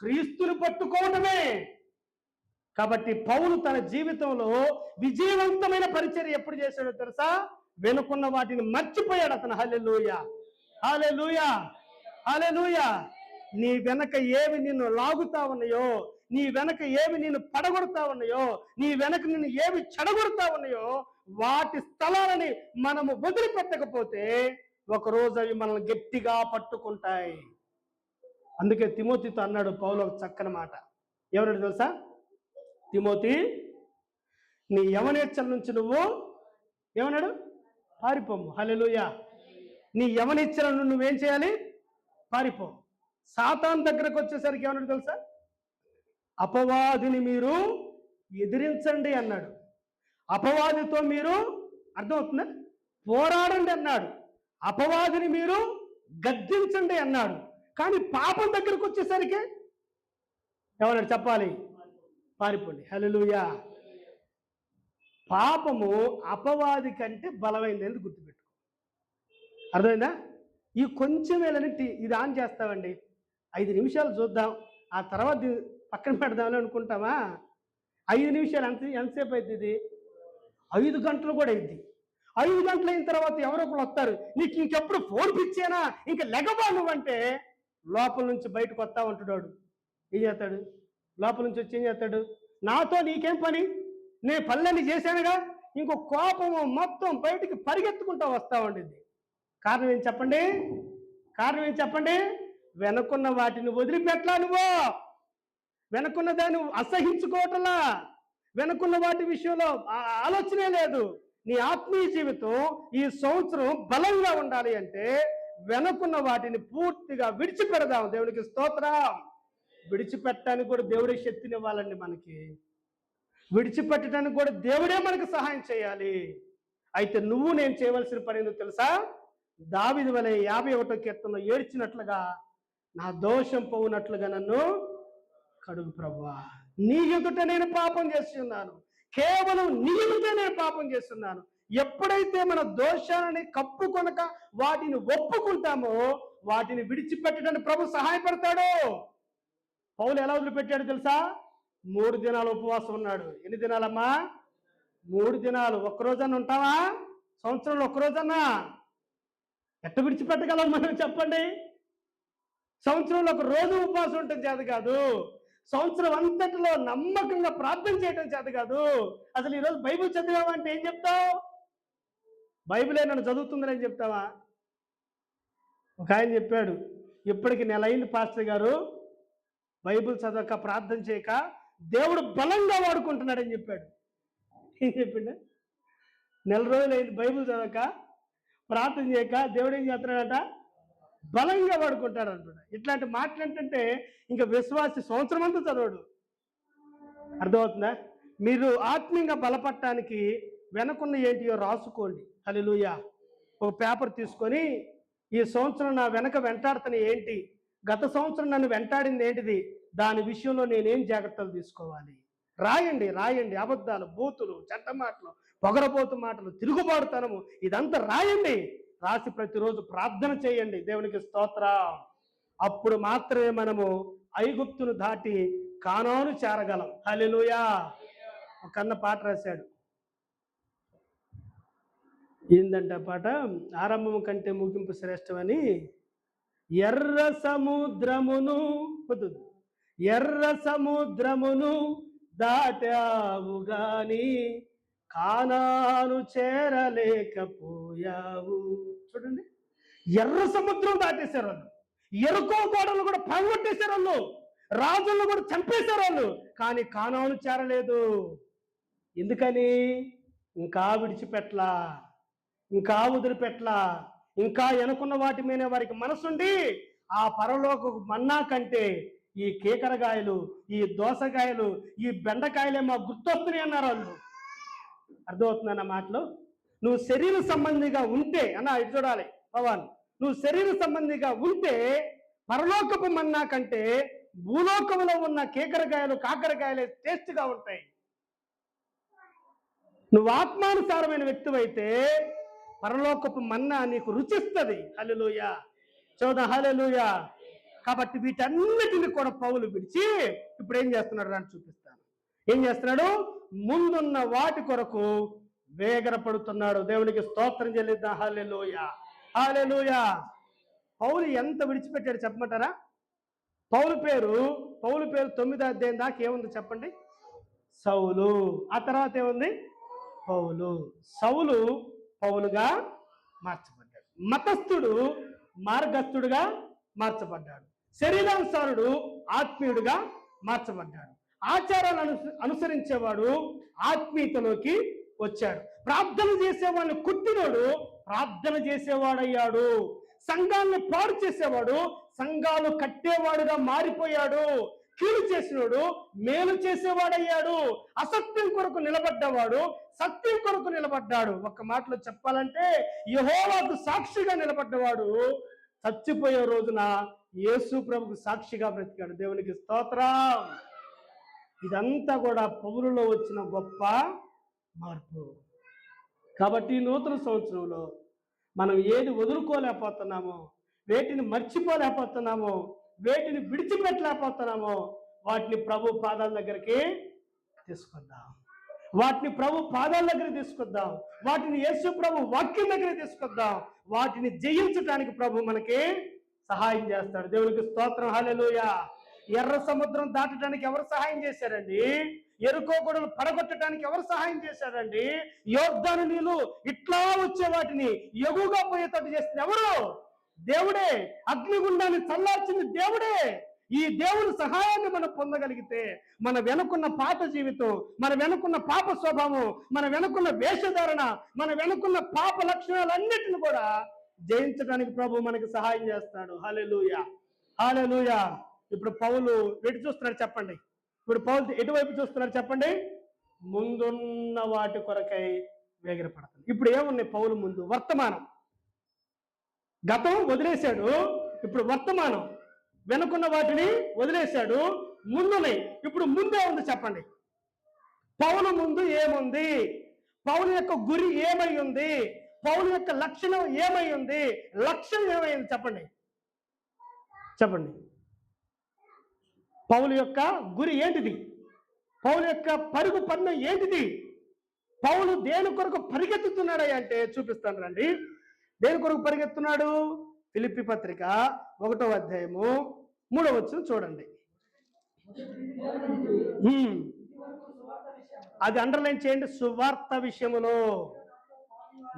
క్రీస్తుని పట్టుకోవటమే. కాబట్టి పౌలు తన జీవితంలో విజయవంతమైన పరిచర్య ఎప్పుడు చేశాడో తెలుసా? వెనుకున్న వాటిని మర్చిపోయాడు అతను. హల్లెలూయా, హల్లెలూయా, హల్లెలూయా. నీ వెనక ఏవి నిన్ను లాగుతా ఉన్నాయో, నీ వెనక ఏవి నిన్ను పడగొడతా ఉన్నాయో, నీ వెనక నిన్ను ఏవి చెడగొడతా ఉన్నాయో వాటి స్థలాలని మనము వదిలిపెట్టకపోతే ఒకరోజు అవి మనల్ని గట్టిగా పట్టుకుంటాయి. అందుకే తిమోతితో అన్నాడు పౌలు ఒక చక్కని మాట. ఎవరు తెలుసా? తిమోతి, నీ యవనేచ్ఛల నుంచి నువ్వు ఏమన్నాడు? పారిపోము. హల్లెలూయా. నీ యవనేచ్ఛల నుండి నువ్వేం చేయాలి? పారిపో. సాతాను దగ్గరకు వచ్చేసరికి ఏమన్నాడు తెలుసా? అపవాదిని మీరు ఎదిరించండి అన్నాడు. అపవాదితో మీరు అర్థమవుతుందా? పోరాడండి అన్నాడు. అపవాదిని మీరు గద్దించండి అన్నాడు. కానీ పాపం దగ్గరకు వచ్చేసరికి ఏమన్నాడు చెప్పాలి? పారిపోండి. హల్లెలూయా. పాపము అపవాది కంటే బలమైంది అని గుర్తుపెట్టుకో. అర్థమైందా? ఈ కొంచెం వేళని ఇది ఆన్ చేస్తామండి, 5 నిమిషాలు చూద్దాం, ఆ తర్వాత పక్కన పెడదామని అనుకుంటామా? 5 నిమిషాలు ఎంతసేపు అవుతుంది? ఇది 5 గంటలు కూడా అయింది. 5 గంటలు అయిన తర్వాత ఎవరో ఒకరు వస్తారు, నీకు ఇంకెప్పుడు ఫోన్ పిచ్చేనా, ఇంక లెగవా నువ్వంటే లోపల నుంచి బయటకు వస్తా ఉంటున్నాడు. ఏం చేస్తాడు? లోపల నుంచి వచ్చి ఏం చేస్తాడు? నాతో నీకేం పని, నేను పనులన్నీ చేశానుగా, ఇంకో కోపము మొత్తం బయటికి పరిగెత్తుకుంటూ వస్తూ ఉండింది. కారణం ఏం చెప్పండి? కారణం ఏం చెప్పండి? వెనకున్న వాటిని వదిలిపెట్టలా నువ్వు, వెనకున్న దాన్ని అసహించుకోవటంలా, వెనకున్న వాటి విషయంలో ఆలోచనే లేదు. నీ ఆత్మీయ జీవితం ఈ సంవత్సరం బలంగా ఉండాలి అంటే వెనకున్న వాటిని పూర్తిగా విడిచిపెడదాం. దేవునికి స్తోత్రం. విడిచిపెట్టడానికి కూడా దేవుడే శక్తిని ఇవ్వాలండి మనకి. విడిచిపెట్టడానికి కూడా దేవుడే మనకు సహాయం చేయాలి. అయితే నువ్వు నేను చేయవలసిన పని ఏంటో తెలుసా? దావీదు వలె 51వ కీర్తనలో ఏడ్చినట్లుగా, నా దోషం పోవునట్లుగా నన్ను కడుగు ప్రభువా. నీ ఎదుట నేను పాపం చేస్తున్నాను, కేవలం నీ ఎదుట నేను పాపం చేస్తున్నాను. ఎప్పుడైతే మన దోషాలని కప్పుకొనక వాటిని ఒప్పుకుంటామో వాటిని విడిచిపెట్టడానికి ప్రభు సహాయపడతాడు. పౌలు ఎలా వదిలిపెట్టాడు తెలుసా? 3 దినాలు ఉపవాసం ఉన్నాడు. ఎన్ని దినాలమ్మా? 3 దినాలు. ఒక్కరోజన్నా ఉంటావా? సంవత్సరంలో ఒక్కరోజన్నా? ఎట్ట విడిచిపెట్టగలం మనం చెప్పండి? సంవత్సరంలో ఒక రోజు ఉపవాసం ఉండటం చేత కాదు, సంవత్సరం అంతటిలో నమ్మకంగా ప్రార్థన చేయడం చేత కాదు. అసలు ఈరోజు బైబిల్ చదివామంటే ఏం చెప్తావు? బైబిలే నన్ను చదువుతుందని చెప్తావా? ఒక ఆయన చెప్పాడు, ఇప్పటికి 1 నెల అయింది పాస్టర్ గారు బైబిల్ చదవక ప్రార్థన చేయక దేవుడు బలంగా వాడుకుంటున్నాడని చెప్పాడు. ఏం చెప్పిండు? 1 నెల రోజులు అయింది బైబిల్ చదవక ప్రార్థన చేయక దేవుడు ఏం చేస్తున్నాడట? బలంగా వాడుకుంటాడు అంటున్నాడు. ఇట్లాంటి మాటలు ఏంటంటే ఇంకా విశ్వాసి సంవత్సరం అంతా చదవడు. అర్థమవుతుందా? మీరు ఆత్మీయంగా బలపడటానికి వెనకున్న ఏంటియో రాసుకోండి. హల్లెలూయా. ఒక పేపర్ తీసుకొని ఈ సంవత్సరం నా వెనక వెంటాడుతున్న ఏంటి, గత సంవత్సరం నన్ను వెంటాడింది ఏంటిది, దాని విషయంలో నేనేం జాగ్రత్తలు తీసుకోవాలి రాయండి. రాయండి. అబద్ధాలు, బూతులు, చెడ్డ మాటలు, పొగరబోతు మాటలు, తిరుగుబాటుతనము ఇదంతా రాయండి. రాసి ప్రతిరోజు ప్రార్థన చేయండి. దేవునికి స్తోత్రం. అప్పుడు మాత్రమే మనము ఐగుప్తును దాటి కానాను చేరగలం. హల్లెలూయా. ఒక అన్న పాట రాశాడు. ఏందంటే పాట, ఆరంభం కంటే ముగింపు శ్రేష్టమని. ఎర్ర సముద్రమును ఎర్ర సముద్రమును దాటావు గాని కానాను చేరలేకపోయావు. చూడండి, ఎర్ర సముద్రం దాటేశారు వాళ్ళు. ఎరుకో గోడలు కూడా పగొట్టేశారు వాళ్ళు. రాజులను కూడా చంపేశారు వాళ్ళు. కానీ కానాను చేరలేదు. ఎందుకని? ఇంకా విడిచిపెట్లా, ఇంకా వదిలిపెట్లా, ఇంకా వెనుకున్న వాటి మీద వారికి మనసుండి ఆ పరలోక మన్నా కంటే ఈ కేకరకాయలు, ఈ దోసకాయలు, ఈ బెండకాయలే మా గుర్తొస్తున్నాయి అన్నారు వాళ్ళు. అర్థమవుతుందన్న మాటలు. నువ్వు శరీర సంబంధిగా ఉంటే అన్న ఇది చూడాలి పవన్, నువ్వు శరీర సంబంధిగా ఉంటే పరలోకపు మన్నా కంటే భూలోకంలో ఉన్న కేకరకాయలు, కాకరకాయలే టేస్ట్గా ఉంటాయి. నువ్వు ఆత్మానుసారమైన వ్యక్తివైతే పరలోకపు మన్నా నీకు రుచిస్తుంది. హల్లెలూయా. చూద్దాం. హల్లెలూయా. కాబట్టి వీటన్నిటిని కూడా పౌలు విడిచి ఇప్పుడు ఏం చేస్తున్నాడు అని చూపిస్తాను. ఏం చేస్తున్నాడు? ముందున్న వాటి కొరకు వేగరపడుతున్నాడు. దేవునికి స్తోత్రం చెల్లిద్దాం. హల్లెలూయా. హల్లెలూయా. పౌలు ఎంత విడిచిపెట్టాడు చెప్పమంటారా? పౌలు పేరు 9వ అధ్యాయం దాకా ఏముంది చెప్పండి? సౌలు. ఆ తర్వాత ఏముంది? పౌలు. సౌలు పౌలుగా మార్చబడ్డాడు. మతస్థుడు మార్గస్థుడుగా మార్చబడ్డాడు. శరీరానుసారుడు ఆత్మీయుడుగా మార్చబడ్డాడు. ఆచారాలను అనుసరించేవాడు ఆత్మీయతలోకి వచ్చాడు. ప్రార్థన చేసేవాడిని కుట్టినోడు ప్రార్థన చేసేవాడయ్యాడు. సంఘాలను పాడు చేసేవాడు సంఘాలు కట్టేవాడుగా మారిపోయాడు. కీడు చేసినోడు మేలు చేసేవాడయ్యాడు. అసత్యం కొరకు నిలబడ్డవాడు సత్యం కొరకు నిలబడ్డాడు. ఒక్క మాటలో చెప్పాలంటే యెహోవాకు సాక్షిగా నిలబడ్డవాడు చచ్చిపోయే రోజున యేసు ప్రభుకు సాక్షిగా బ్రతికాడు. దేవునికి స్తోత్రం. ఇదంతా కూడా పౌలులో వచ్చిన గొప్ప మార్పు. కాబట్టి నూతన సంవత్సరంలో మనం ఏది వదులుకోలేకపోతున్నామో, వేటిని మర్చిపోలేకపోతున్నామో, వేటిని విడిచిపెట్టలేకపోతున్నామో వాటిని ప్రభు పాదాల దగ్గరికి తీసుకొద్దాం. వాటిని ప్రభు పాదాల దగ్గర తీసుకొద్దాం. వాటిని యేసు ప్రభు వాక్యం దగ్గర తీసుకొద్దాం. వాటిని జయించడానికి ప్రభు మనకి సహాయం చేస్తాడు. దేవునికి స్తోత్రం. హల్లెలూయా. ఎర్ర సముద్రం దాటడానికి ఎవరు సహాయం చేశారండి? ఎరుకో గొడవలు పడగొట్టడానికి ఎవరు సహాయం చేశారండి? యోర్దాను నీళ్లు ఇట్లా వచ్చే వాటిని ఎగుగా పోయేటట్టు చేసింది ఎవరు? దేవుడే. అగ్నిగుండాన్ని చల్లార్చింది దేవుడే. ఈ దేవుని సహాయాన్ని మనం పొందగలిగితే మన వెనుకున్న పాత జీవితం, మన వెనుకున్న పాప స్వభావం, మన వెనుకున్న వేషధారణ, మన వెనుకున్న పాప లక్షణాలన్నిటిని కూడా జయించడానికి ప్రభు మనకి సహాయం చేస్తాడు. హల్లెలూయా. హల్లెలూయా. ఇప్పుడు పౌలు ఎటు చూస్తున్నాడు చెప్పండి? ఇప్పుడు పౌలు ఎటువైపు చూస్తున్నాడు చెప్పండి? ముందున్న వాటి కొరకై వేగిరపడతాడు. ఇప్పుడు ఏమున్నాయి పౌలు ముందు? వర్తమానం. గతం వదిలేశాడు, ఇప్పుడు వర్తమానం. వెనుకున్న వాటిని వదిలేశాడు, ముందున్నాయి. ఇప్పుడు ముందే ఉంది చెప్పండి. పౌలు ముందు ఏముంది? పౌలు యొక్క గురి ఏమై ఉంది? పౌలు యొక్క లక్షణం ఏమై ఉంది? లక్ష్యం ఏమైంది చెప్పండి? చెప్పండి. పౌలు యొక్క గురి ఏంటిది? పౌలు యొక్క పరుగు పన్ను ఏంటిది? పౌలు దేని కొరకు పరిగెత్తుతున్నాడు అంటే చూపిస్తాను రండి. దేని కొరకు పరిగెత్తున్నాడు? ఫిలిప్పీ పత్రిక 1వ అధ్యాయము 3వ వచనం చూడండి. అది అండర్లైన్ చేయండి. సువార్త విషయములో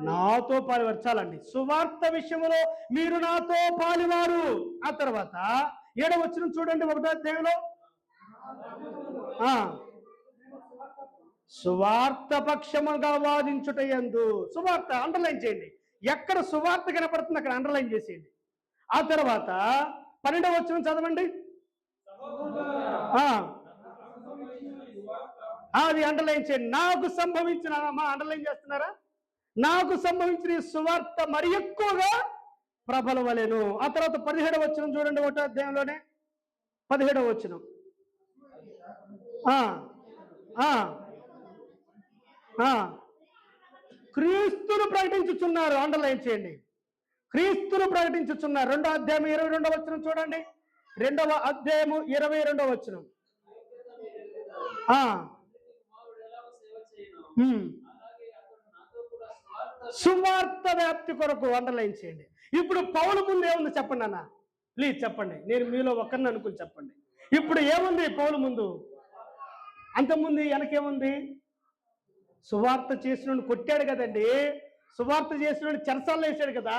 నాతో పాలివారు. చాలండి. సువార్త విషయములో మీరు నాతో పాలివారు. ఆ తర్వాత 7వ వచనం చూడండి 1వ అధ్యాయంలో. సువార్త పక్షముగా వాదించుట యందు. సువార్త అండర్లైన్ చేయండి. ఎక్కడ సువార్త కనపడుతుంది అక్కడ అండర్లైన్ చేసేయండి. ఆ తర్వాత 12వ వచనం చదవండి. అది అండర్లైన్ చేయండి. నాకు సంభవించిన, అమ్మా అండర్లైన్ చేస్తున్నారా? నాకు సంభవించిన ఈ సువార్త మరి ఎక్కువగా ప్రబలవలెను. ఆ తర్వాత 17వ వచనం చూడండి, ఒకటో అధ్యాయంలోనే 17వ వచనం. క్రీస్తును ప్రకటించుచున్నారు, అండర్లైన్ చేయండి. క్రీస్తును ప్రకటించుచున్నారు. 2వ అధ్యాయం 22వ వచనం చూడండి. 2వ అధ్యాయము 22వ వచనం. సువార్త వ్యాప్తి కొరకు, అండర్లైన్ చేయండి. ఇప్పుడు పౌలు ముందు ఏముంది చెప్పండి అన్న, ప్లీజ్ చెప్పండి. నేను మీలో ఒక్కరిని అనుకుని చెప్పండి. ఇప్పుడు ఏముంది పౌలు ముందు? అంతకుముందు వెనకేముంది? సువార్త చేసినోడు కొట్టాడు కదండి, సువార్త చేసినోడు చెరసాల్లో వేసాడు కదా,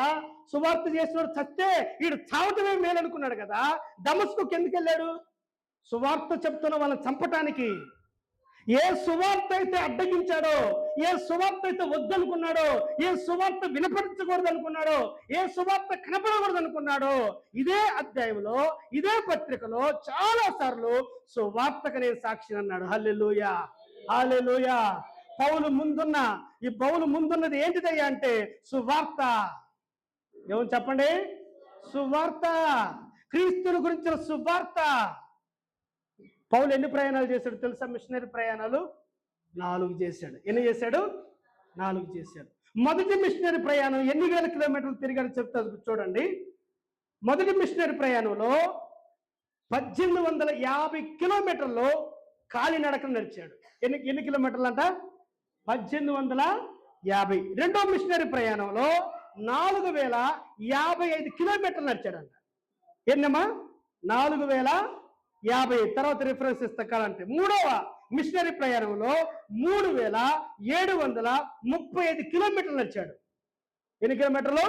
సువార్త చేసినోడు చస్తే వీడు చావటమే మేలనుకున్నాడు కదా. దమస్కుకి ఎందుకు వెళ్ళాడు? సువార్త చెప్తున్న వాళ్ళని చంపటానికి. ఏ సువార్త అయితే అడ్డగించాడో, ఏ సువార్త అయితే వద్దనుకున్నాడో, ఏ సువార్త వినపరచకూడదు అనుకున్నాడో, ఏ సువార్త కనపడకూడదు అనుకున్నాడో, ఇదే అధ్యాయంలో ఇదే పత్రికలో చాలా సార్లు సువార్తకు నేను సాక్షి అన్నాడు. హల్లెలూయా, హల్లెలూయా. ఈ పౌలు ముందున్నది ఏంటిదయ్యా అంటే సువార్త. ఏమని చెప్పండి? సువార్త, క్రీస్తుని గురించిన సువార్త. పౌలు ఎన్ని ప్రయాణాలు చేశాడు తెలుసా? మిషనరీ ప్రయాణాలు 4 చేశాడు. ఎన్ని చేశాడు? 4 చేశాడు. మొదటి మిషనరీ ప్రయాణం ఎన్ని వేల కిలోమీటర్లు తిరిగాడు చెప్తా చూడండి. మొదటి మిషనరీ ప్రయాణంలో 1850 కిలోమీటర్లు కాలినడకను నడిచాడు. ఎన్ని కిలోమీటర్లు అంట? 1850. రెండో మిషనరీ ప్రయాణంలో 4055 కిలోమీటర్లు నడిచాడంట. ఎన్నమ్మా? 4050. తర్వాత రిఫరెన్స్ ఇస్తాకాలంటే మూడవ మిషనరీ ప్రయాణంలో 3735 కిలోమీటర్లు నడిచాడు. ఎన్ని కిలోమీటర్లు?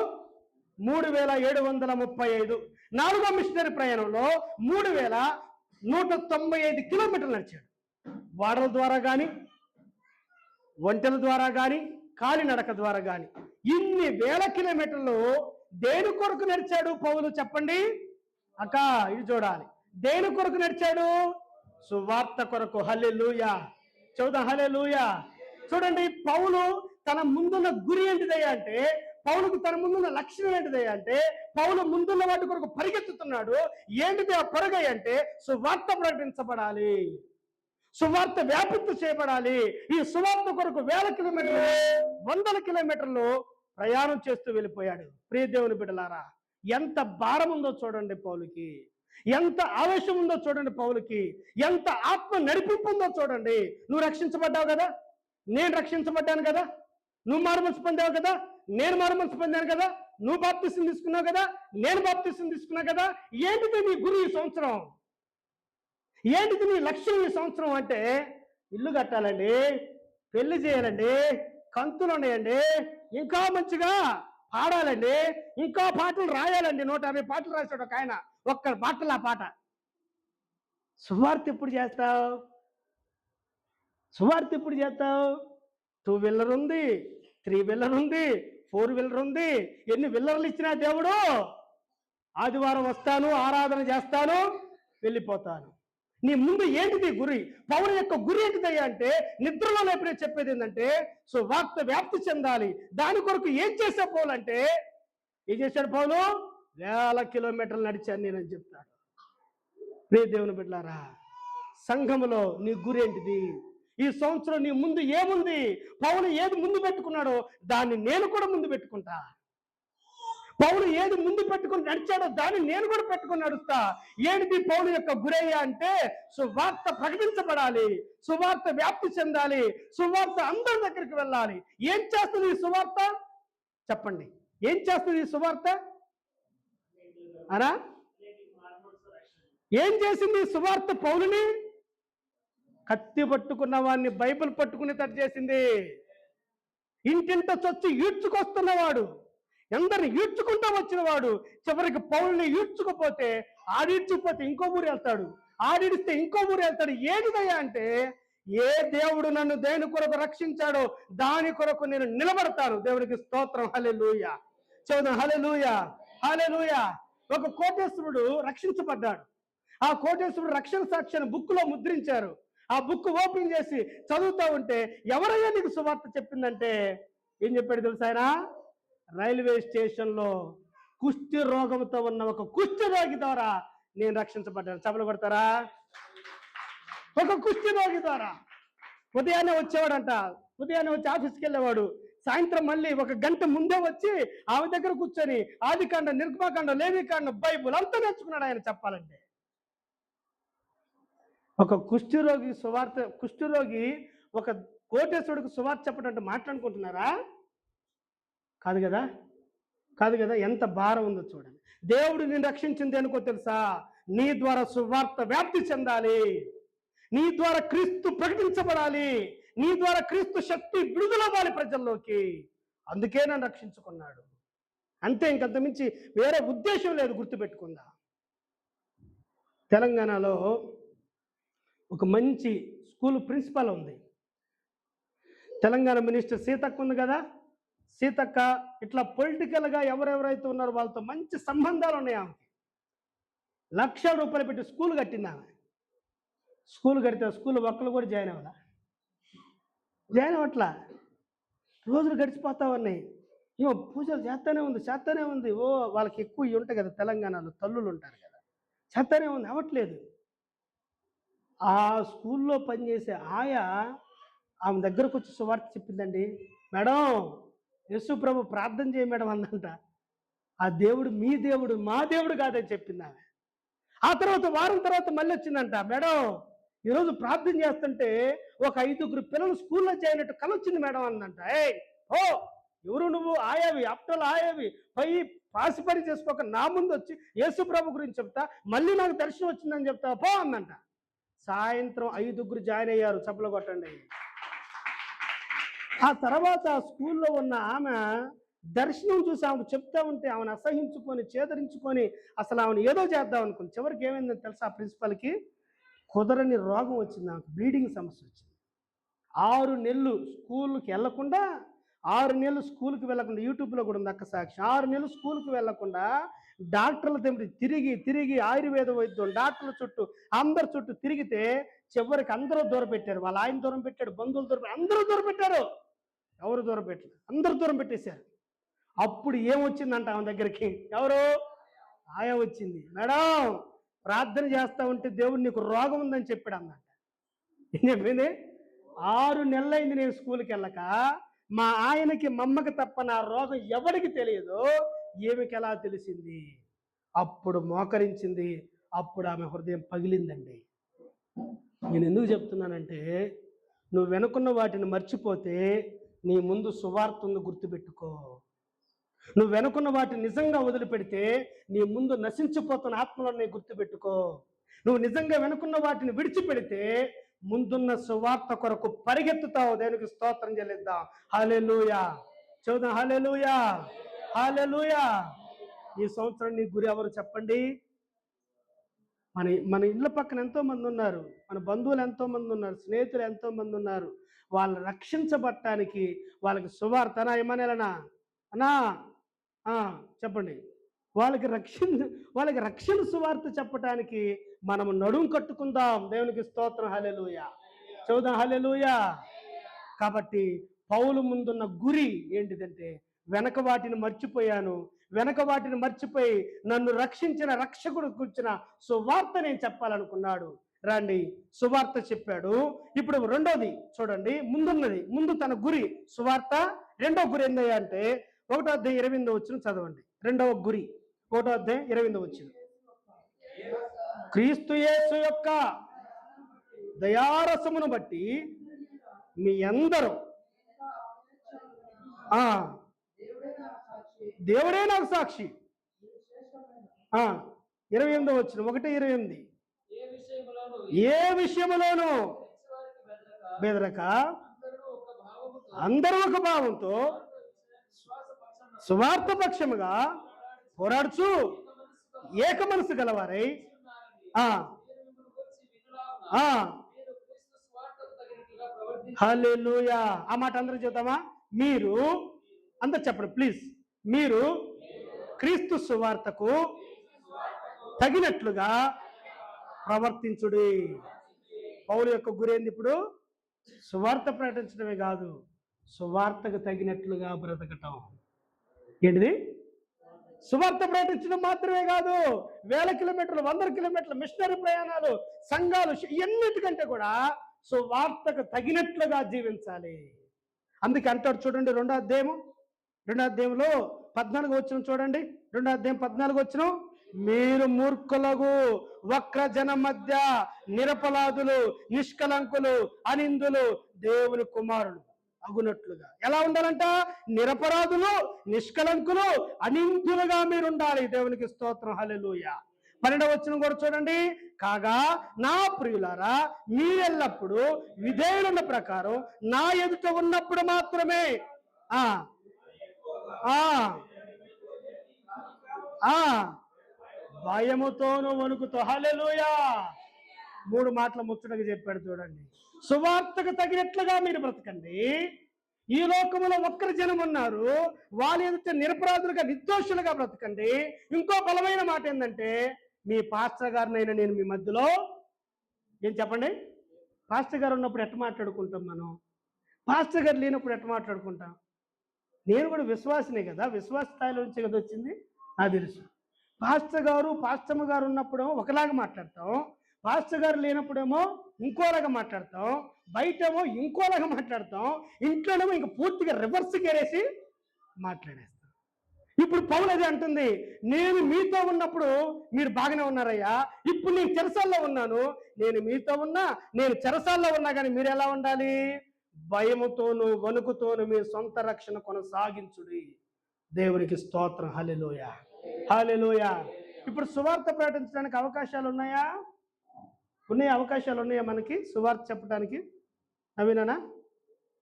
3735. నాలుగో మిషనరీ ప్రయాణంలో 3195 కిలోమీటర్లు నడిచాడు. వాడల ద్వారా కానీ, ఒంటెల ద్వారా కానీ, కాలినడక ద్వారా కానీ ఇన్ని వేల కిలోమీటర్లు దేని కొరకు నడిచాడు పౌలు చెప్పండి అక్క? ఇది చూడాలి. దేని కొరకు నడిచాడు? సువార్త కొరకు. హల్లెలూయా, చూద్దాం. హల్లెలూయా. చూడండి, పౌలు తన ముందున్న గురి ఏంటిదయ్యా అంటే, పౌలుకు తన ముందున్న లక్ష్యం ఏంటిదయ్యా అంటే, పౌలు ముందున్న వాటి కొరకు పరిగెత్తుతున్నాడు. ఏంటిది ఆ పరుగయ్య అంటే, సువార్త ప్రకటించబడాలి, సువార్త వ్యాప్తి చేయబడాలి. ఈ సువార్త కొరకు వేల కిలోమీటర్లు, 100 కిలోమీటర్లు ప్రయాణం చేస్తూ వెళ్ళిపోయాడు. ప్రియ దేవుని బిడ్డలారా, ఎంత భారం ఉందో చూడండి పౌలుకి, ఎంత ఆవేశం ఉందో చూడండి పౌలుకి, ఎంత ఆత్మ నడిపింపు ఉందో చూడండి. నువ్వు రక్షించబడ్డావు కదా, నేను రక్షించబడ్డాను కదా, నువ్వు మారుమనసు పొందావు కదా, నేను మారుమనసు పొందాను కదా, నువ్వు బాప్తిసం తీసుకున్నావు కదా, నేను బాప్తిసం తీసుకున్నా కదా. ఏంటిది నీ గురి ఈ సంవత్సరం? ఏంటిది నీ లక్ష్యం ఈ సంవత్సరం అంటే, ఇల్లు కట్టాలండి, పెళ్లి చేయాలండి, కంతులు ఉన్నాయండి, ఇంకా మంచిగా పాడాలండి, ఇంకా పాటలు రాయాలండి. 150 పాటలు రాశాడు ఒక ఆయన, ఒక్క పాటలు ఆ పాట. సువార్త ఎప్పుడు చేస్తావు? సువార్త ఎప్పుడు చేస్తావు? 2 వీలర్ ఉంది, 3 వీలర్ ఉంది, 4 వీలర్ ఉంది. ఎన్ని వీలర్లు ఇచ్చినా దేవుడు, ఆదివారం వస్తాను, ఆరాధన చేస్తాను, వెళ్ళిపోతాను. నీ ముందు ఏంటిది గురి? పౌలు యొక్క గురి ఏంటిదయ్యా అంటే, నిద్రలో లేపినే చెప్పేది ఏంటంటే, సువార్త వ్యాప్తి చెందాలి. దాని కొరకు ఏం చేసే పౌలు అంటే, ఏం చేశాడు పౌలు? 1000 కిలోమీటర్లు నడిచాను నేనని చెప్తాడు. ప్రియ దేవుని బిడ్డలారా, సంఘములో నీ గురి ఏంటిది? ఈ సంవత్సరం నీ ముందు ఏముంది? పౌలు ఏది ముందు పెట్టుకున్నాడో దాన్ని నేను కూడా ముందు పెట్టుకుంటా. పౌలు ఏది ముందు పెట్టుకుని నడిచాడో దాన్ని నేను కూడా పెట్టుకుని నడుస్తా. ఏంటిది పౌలు యొక్క గురయ్య అంటే, సువార్త ప్రకటించబడాలి, సువార్త వ్యాప్తి చెందాలి, సువార్త అందరి దగ్గరికి వెళ్ళాలి. ఏం చేస్తుంది ఈ సువార్త చెప్పండి? ఏం చేస్తుంది ఈ సువార్త అరా? ఏం చేసింది ఈ సువార్త పౌలుని? కత్తి పట్టుకున్న వాడిని బైబిల్ పట్టుకుని తట్టు చేసింది. ఇంటింట చొచ్చి ఈడ్చుకొస్తున్నవాడు, ఎందరిని ఈడ్చుకుంటూ వచ్చిన వాడు, చివరికి పౌల్ని ఈడ్చుకుపోతే, ఆడిడ్చుకుపోతే ఇంకో ఊరు వెళ్తాడు, ఆడిడిస్తే ఇంకో ఊరు వెళ్తాడు. ఏదిదయ్యా అంటే, ఏ దేవుడు నన్ను దేని కొరకు రక్షించాడో దాని కొరకు నేను నిలబడతాను. దేవునికి స్తోత్రం. హల్లెలూయా, చదువు. హల్లెలూయా, హల్లెలూయా. ఒక కోటేశ్వరుడు రక్షించబడ్డాడు. ఆ కోటేశ్వరుడు రక్షణ సాక్ష్యాన్ని బుక్ లో ముద్రించారు. ఆ బుక్ ఓపెన్ చేసి చదువుతూ ఉంటే ఎవరయ్యా నీకు సువార్త చెప్పిందంటే ఏం చెప్పాడు తెలుసా ఆయన? రైల్వే స్టేషన్లో కుష్టి రోగంతో ఉన్న ఒక కుష్టి రోగి ద్వారా నేను రక్షించబడ్డాను. చపలు కొడతారా? ఒక కుష్టి రోగి ద్వారా. ఉదయాన్నే వచ్చేవాడంట, ఉదయాన్నే వచ్చి ఆఫీస్కి వెళ్ళేవాడు, సాయంత్రం మళ్ళీ ఒక గంట ముందే వచ్చి ఆమె దగ్గర కూర్చొని ఆదికాండ, నిర్గమకాండ, లేవికాండ, బైబుల్ అంతా నేర్చుకున్నాడు ఆయన చెప్పాలంటే. ఒక కుష్ఠరోగి సువార్త, కుష్ఠరోగి ఒక కోటేశ్వరుడికి సువార్త చెప్పడం అంటే మాట్లాడుకుంటున్నారా? కాదు కదా, కాదు కదా. ఎంత భారం ఉందో చూడండి. దేవుడు నిన్ను రక్షించింది అనుకో తెలుసా? నీ ద్వారా సువార్త వ్యాప్తి చెందాలి, నీ ద్వారా క్రీస్తు ప్రకటించబడాలి, నీ ద్వారా క్రీస్తు శక్తి విడుదలవ్వాలి ప్రజల్లోకి. అందుకే నన్ను రక్షించుకున్నాడు. అంతే, ఇంకంత మించి వేరే ఉద్దేశం లేదు. గుర్తుపెట్టుకుందా? తెలంగాణలో ఒక మంచి స్కూల్ ప్రిన్సిపాల్ ఉంది. తెలంగాణ మినిస్టర్ సీతక్క ఉంది కదా, సీతక్క ఇట్లా పొలిటికల్గా ఎవరెవరైతే ఉన్నారో వాళ్ళతో మంచి సంబంధాలు ఉన్నాయి ఆమెకి. ₹1,00,000 పెట్టి స్కూల్ కట్టింది ఆమె. స్కూల్ కడితే స్కూల్ ఒక్కరు కూడా జాయిన్ అవ్వట్లా. రోజులు గడిచిపోతా ఉన్నాయి. ఏమో పూజలు చేస్తానే ఉంది. ఓ వాళ్ళకి ఎక్కువ ఇవి ఉంటాయి కదా, తెలంగాణలో తల్లులు ఉంటారు కదా, చేస్తానే ఉంది, అవ్వట్లేదు. ఆ స్కూల్లో పనిచేసే ఆయా ఆమె దగ్గరకు వచ్చి సువార్త చెప్పిందండి. మేడం, యేసు ప్రభు ప్రార్థన చేయ మేడం అందంట. ఆ దేవుడు మీ దేవుడు, మా దేవుడు కాదని చెప్పింది ఆమె. ఆ తర్వాత వారం తర్వాత మళ్ళీ వచ్చిందంట. మేడం, ఈరోజు ప్రార్థన చేస్తుంటే ఒక 5 పిల్లలు స్కూల్లో చేయనట్టు కలొచ్చింది మేడం అందంట. ఓ ఎవరు నువ్వు? ఆయావి, ఆప్టల్ ఆయావి, పాసి పని చేసుకోక నా ముందు వచ్చి యేసు ప్రభు గురించి చెప్తా, మళ్ళీ నాకు దర్శనం వచ్చిందని చెప్తా పో అందంట. సాయంత్రం 5 జాయిన్ అయ్యారు. చప్పలు కొట్టండి. ఆ తర్వాత స్కూల్లో ఉన్న ఆమె దర్శనం చూసి ఆమెకు చెప్తా ఉంటే ఆమెను అసహించుకొని, చేదరించుకొని అసలు ఆమెను ఏదో చేద్దాం అనుకుంది. చివరికి ఏమైందని తెలుసా? ఆ ప్రిన్సిపల్కి కుదరని రోగం వచ్చింది, ఆమెకు బ్లీడింగ్ సమస్య వచ్చింది. 6 నెలలు స్కూల్కి వెళ్లకుండా, 6 నెలలు స్కూల్కి వెళ్లకుండా, యూట్యూబ్లో కూడా ఉంది అక్క సాక్షి. 6 నెలలు స్కూల్కి వెళ్లకుండా డాక్టర్ల దగ్గర తిరిగి ఆయుర్వేద వైద్యం డాక్టర్ల చుట్టూ అందరి చుట్టూ తిరిగితే చివరికి అందరూ దూరం పెట్టారు. వాళ్ళ ఆయన దూరం పెట్టాడు, బంధువులు దూరం, అందరూ దూరం పెట్టారు. ఎవరు దూరం పెట్టలేదు, అందరూ దూరం పెట్టేశారు. అప్పుడు ఏమొచ్చిందంట ఆమె దగ్గరికి? ఎవరు? ఆయా వచ్చింది. మేడం, ప్రార్థన చేస్తా ఉంటే దేవుడు నీకు రోగం ఉందని చెప్పాడు అన్నమాట. ఏం చెప్పింది? 6 నెలలైంది నేను స్కూల్కి వెళ్ళక, మా ఆయనకి మమ్మకి తప్ప నా రోగం ఎవరికి తెలియదు, ఏమికి ఎలా తెలిసింది? అప్పుడు మోకరించింది. అప్పుడు ఆమె హృదయం పగిలిందండి. నేను ఎందుకు చెప్తున్నానంటే, నువ్వు వెనుకున్న వాటిని మర్చిపోతే నీ ముందు సువార్త ఉంది, గుర్తుపెట్టుకో. నువ్వు వెనుకున్న వాటిని నిజంగా వదిలిపెడితే నీ ముందు నశించిపోతున్న ఆత్మలని గుర్తుపెట్టుకో. నువ్వు నిజంగా వెనుకున్న వాటిని విడిచిపెడితే ముందున్న సువార్త కొరకు పరిగెత్తుతావు. దేవునికి స్తోత్రం చెల్లిద్దాం. హల్లెలూయా. చూద్దాం. హల్లెలూయా, హల్లెలూయా. ఈ సంవత్సరం నీ గురి ఎవరు చెప్పండి? మన ఇళ్ళ పక్కన ఎంతోమంది ఉన్నారు, మన బంధువులు ఎంతోమంది ఉన్నారు, స్నేహితులు ఎంతోమంది ఉన్నారు. వాళ్ళు రక్షించబడటానికి వాళ్ళకి సువార్త ఏమనేలనా అన్నా చెప్పండి, వాళ్ళకి రక్షణ సువార్త చెప్పటానికి మనము నడుం కట్టుకుందాం. దేవునికి స్తోత్రం. హల్లెలూయా. చూద్దాం. హల్లెలూయా. కాబట్టి పౌలు ముందున్న గురి ఏంటిదంటే, వెనక వాటిని మర్చిపోయాను, వెనక వాటిని మర్చిపోయి నన్ను రక్షించిన రక్షకుడు కూర్చిన సువార్త నేను చెప్పాలనుకున్నాడు. రండి, సువార్త చెప్పాడు. ఇప్పుడు రెండోది చూడండి, ముందు తన గురి సువార్త. రెండో గురి ఏందయ్యా అంటే 1వ అధ్యాయం 28వ వచనం చదవండి. రెండవ గురి 1వ అధ్యాయం 28వ వచనం. క్రీస్తు యేసు యొక్క దయారసమును బట్టి మీ అందరూ, దేవుడే నాకు సాక్షి. 28వ వచనం, 1:28. ఏ విషయములోనూ బెదరక అందరూ ఒక భావంతో సువార్త పక్షముగా పోరాడుచు ఏక మనసు గలవారై హల్లెలూయా. ఆ మాట అందరూ చెప్తామా? మీరు అందరు చెప్పండి ప్లీజ్. మీరు క్రీస్తు సువార్తకు తగినట్లుగా ప్రవర్తించుడి. పౌలు యొక్క గురి ఏంది ఇప్పుడు? సువార్త ప్రకటించడమే కాదు, సువార్తకు తగినట్లుగా బ్రతకటం. ఏంటిది? సువార్త ప్రకటించడం మాత్రమే కాదు, 1000 కిలోమీటర్లు, 100 కిలోమీటర్లు మిషనరీ ప్రయాణాలు, సంఘాలు, ఎన్నిటికంటే కూడా సువార్తకు తగినట్లుగా జీవించాలి. అందుకే అంటాడు చూడండి, 2వ అధ్యాయంలో 14 వచనం చూడండి. 2వ అధ్యాయం 14 వచనం, మీరు మూర్ఖులకు వక్ర జనం మధ్య నిరపరాధులు, నిష్కలంకులు, అనిందులు, దేవుని కుమారులు అగునట్లుగా. ఎలా ఉండాలంట? నిరపరాధులు, నిష్కలంకులు, అనిందులుగా మీరు ఉండాలి. దేవునికి స్తోత్రం, హల్లెలూయా. 12వ వచనం కూడా చూడండి, కాగా నా ప్రియులారా, మీరెల్లప్పుడు విధేయులున్న ప్రకారం నా ఎదుట ఉన్నప్పుడు మాత్రమే భయముతోను వణుకుతో, హల్లెలూయా. 3 మాటల ముచ్చటగా చెప్పాడు చూడండి. సువార్తకు తగినట్లుగా మీరు బ్రతకండి. ఈ లోకములో ఒక్కరి జనం ఉన్నారు, వాళ్ళ ఎదుట నిరపరాధులుగా, నిర్దోషులుగా బ్రతకండి. ఇంకో బలమైన మాట ఏంటంటే, మీ పాస్టర్ గారినైనా నేను మీ మధ్యలో ఏం చెప్పండి? పాస్టర్ గారు ఉన్నప్పుడు ఎట్ట మాట్లాడుకుంటాం మనం? పాస్టర్ గారు లేనప్పుడు ఎట్ట మాట్లాడుకుంటాం? నేను కూడా విశ్వాసనే కదా, విశ్వాస స్థాయిలో నుంచి కదా వచ్చింది, నాకు తెలుసు. పాస్టర్ గారు, పాస్టమ్మ గారు ఉన్నప్పుడేమో ఒకలాగా మాట్లాడతాం, పాస్టర్ గారు లేనప్పుడేమో ఇంకోలాగా మాట్లాడతాం, బయటేమో ఇంకోలాగా మాట్లాడతాం, ఇంట్లోనేమో ఇంక పూర్తిగా రివర్స్ గేరేసి మాట్లాడేస్తాం. ఇప్పుడు పౌలు అదే అంటుంది, నేను మీతో ఉన్నప్పుడు మీరు బాగానే ఉన్నారయ్యా, ఇప్పుడు నేను చెరసాల్లో ఉన్నాను, నేను మీతో ఉన్నా, నేను చెరసాల్లో ఉన్నా, కానీ మీరు ఎలా ఉండాలి? భయముతోను వణుకుతోను మీ సొంత రక్షణ కొనసాగించుడి. దేవునికి స్తోత్రం, హల్లెలూయా, హల్లెలూయా. ఇప్పుడు సువార్త ప్రకటించడానికి అవకాశాలు ఉన్నాయా? అవకాశాలు ఉన్నాయా మనకి సువార్త చెప్పడానికి? నవీనా?